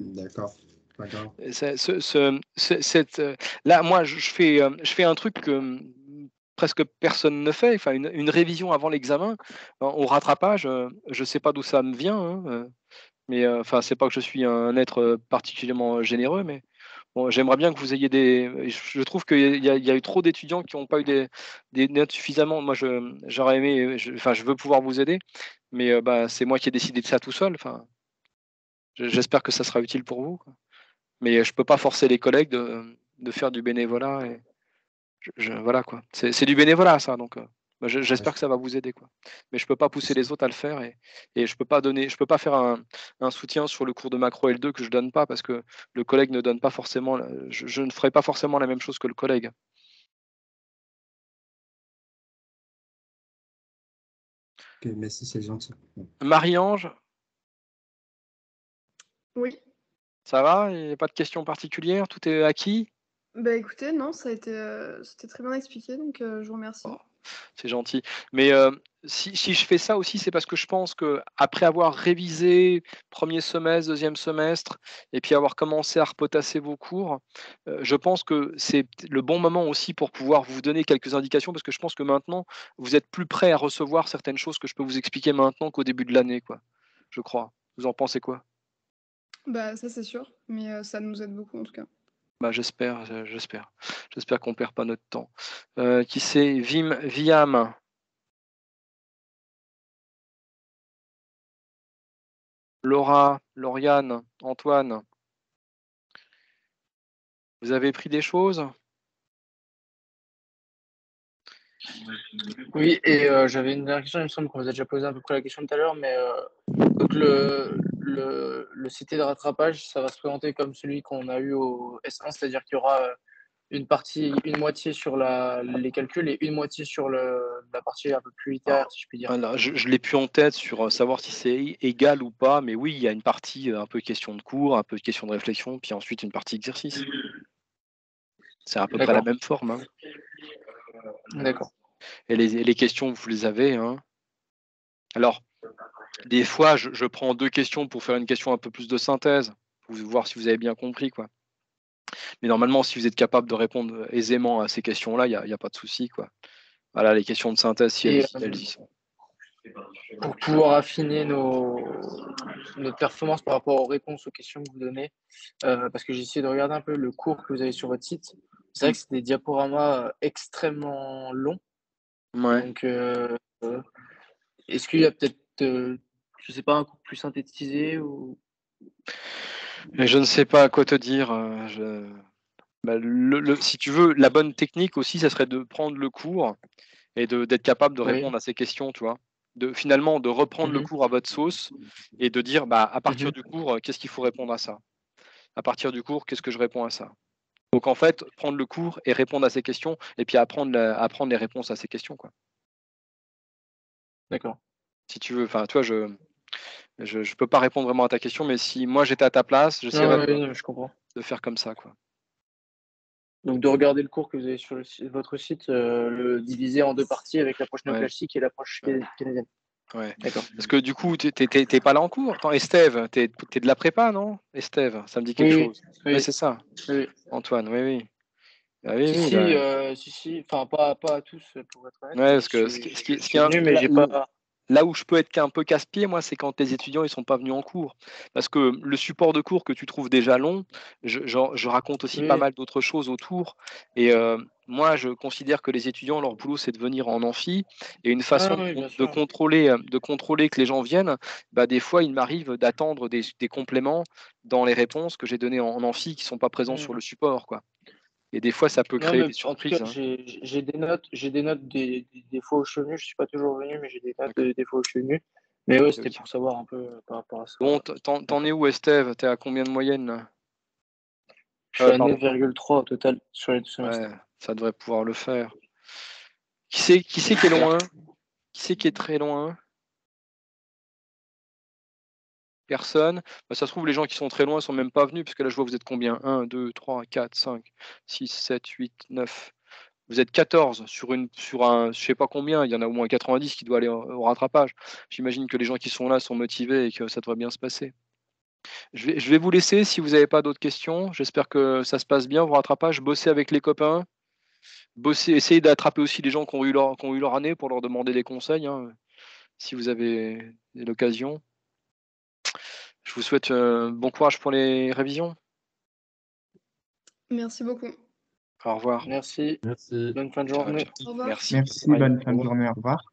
d'accord, pas grave. Et là, moi, je fais un truc que presque personne ne fait. Enfin, une révision avant l'examen, au rattrapage, je sais pas d'où ça me vient, hein, mais enfin, c'est pas que je suis un être particulièrement généreux, mais bon, j'aimerais bien que vous ayez je trouve qu'il y a eu trop d'étudiants qui n'ont pas eu des notes suffisamment. Moi, j'aurais aimé, enfin, je veux pouvoir vous aider, mais bah, c'est moi qui ai décidé de ça tout seul. Enfin, j'espère que ça sera utile pour vous, quoi. Mais je peux pas forcer les collègues de faire du bénévolat. Et voilà quoi. C'est du bénévolat ça, donc bah, j'espère que ça va vous aider quoi. Mais je peux pas pousser les autres à le faire et je peux pas faire un soutien sur le cours de macro L2 que je donne pas parce que le collègue ne donne pas forcément, je ne ferai pas forcément la même chose que le collègue. Ok, merci, c'est gentil. Marie-Ange, Oui. ça va? Il n'y a pas de questions particulières? Tout est acquis? Bah écoutez, non, c'était très bien expliqué, donc je vous remercie. Oh, c'est gentil. Mais si je fais ça aussi, c'est parce que je pense que après avoir révisé premier semestre, deuxième semestre, et puis avoir commencé à repotasser vos cours, je pense que c'est le bon moment aussi pour pouvoir vous donner quelques indications, parce que je pense que maintenant, vous êtes plus prêt à recevoir certaines choses que je peux vous expliquer maintenant qu'au début de l'année, quoi. Je crois. Vous en pensez quoi? Bah ça c'est sûr, mais ça nous aide beaucoup en tout cas. Bah, j'espère. J'espère qu'on perd pas notre temps. Qui c'est? Viam. Laura, Lauriane, Antoine, vous avez pris des choses? Oui, et j'avais une dernière question, il me semble qu'on vous a déjà posé à peu près la question tout à l'heure, mais donc le CT de rattrapage, ça va se présenter comme celui qu'on a eu au S1, c'est-à-dire qu'il y aura une moitié sur les calculs et une moitié sur la partie un peu plus littéraire, si je puis dire. Voilà, je ne l'ai plus en tête sur savoir si c'est égal ou pas, mais oui, il y a une partie un peu question de cours, un peu question de réflexion, puis ensuite une partie exercice. C'est à peu près la D'accord. même forme, hein. D'accord. Et les questions, vous les avez, hein. Alors, des fois, je prends deux questions pour faire une question un peu plus de synthèse, pour voir si vous avez bien compris, quoi. Mais normalement, si vous êtes capable de répondre aisément à ces questions-là, il y a pas de souci, quoi. Voilà, les questions de synthèse, si Et elles y sont. pour pouvoir affiner notre performance par rapport aux réponses aux questions que vous donnez. Parce que j'ai essayé de regarder un peu le cours que vous avez sur votre site. C'est vrai que c'est des diaporamas extrêmement longs. Ouais. Donc, est-ce qu'il y a peut-être, je sais pas, un cours plus synthétisé ou... Mais je ne sais pas à quoi te dire. Bah, si tu veux, la bonne technique aussi, ça serait de prendre le cours et d'être capable de Oui. répondre à ces questions, tu vois. Finalement, de reprendre le Mhm. cours à votre sauce et de dire, bah, à partir Mhm. du cours, qu'est-ce qu'il faut répondre à ça? À partir du cours, qu'est-ce que je réponds à ça? Donc en fait, prendre le cours et répondre à ces questions et puis apprendre les réponses à ces questions, quoi. D'accord. Si tu veux, enfin, tu vois, je peux pas répondre vraiment à ta question, mais si moi j'étais à ta place, Non, j'essaierais oui, non, je comprends. de faire comme ça, quoi. Donc, de regarder le cours que vous avez sur votre site, le diviser en deux parties avec l'approche Ouais. néoclassique et l'approche Ouais. canadienne. Ouais. D'accord. Parce que du coup, t'es pas là en cours. Attends, Estève, t'es de la prépa, non? Estève, ça me dit quelque Oui, chose. oui, Ouais, c'est ça. oui. Antoine, oui, oui. Ah oui, oui, Si, enfin, pas à tous, pour être honnête, ouais, mais parce que je suis venu, mais j'ai pas... là où je peux être un peu casse-pied, moi, c'est quand les étudiants ils sont pas venus en cours. Parce que le support de cours que tu trouves déjà long, je raconte aussi pas Oui, mal d'autres choses autour. Et moi, je considère que les étudiants, leur boulot, c'est de venir en amphi. Et une façon oui, bien de sûr. contrôler que les gens viennent, bah, des fois, il m'arrive d'attendre des compléments dans les réponses que j'ai données en amphi qui sont pas présents sur le support, quoi. Et des fois, ça peut Non, créer mais des en tout cas, surprises, hein. j'ai des notes des fois où je suis venu. Je suis pas toujours venu, mais j'ai des notes D'accord. des fois où je suis venu. Mais ouais, Ok, c'était ok. pour savoir un peu par rapport à ça. Bon, t'en es où, Estève? T'es à combien de moyenne là? Je suis à Pardon. 9,3 au total sur les 2 semestres. Ouais, ça devrait pouvoir le faire. Qui c'est qui est loin? Qui c'est qui est très loin? Personne. Bah, ça se trouve, les gens qui sont très loin sont même pas venus, parce que là, je vois, vous êtes combien? 1, 2, 3, 4, 5, 6, 7, 8, 9. Vous êtes 14 sur un, je sais pas combien, il y en a au moins 90 qui doivent aller au rattrapage. J'imagine que les gens qui sont là sont motivés et que ça devrait bien se passer. Je vais vous laisser si vous n'avez pas d'autres questions. J'espère que ça se passe bien, vos rattrapages. Bossez avec les copains. Essayez d'attraper aussi les gens qui ont eu leur année pour leur demander des conseils, hein, si vous avez l'occasion. Je vous souhaite bon courage pour les révisions. Merci beaucoup. Au revoir. Merci. Merci. Bonne fin de Ciao, journée. ciao. Au revoir. Merci. Merci, Bye. bonne fin de journée, au revoir.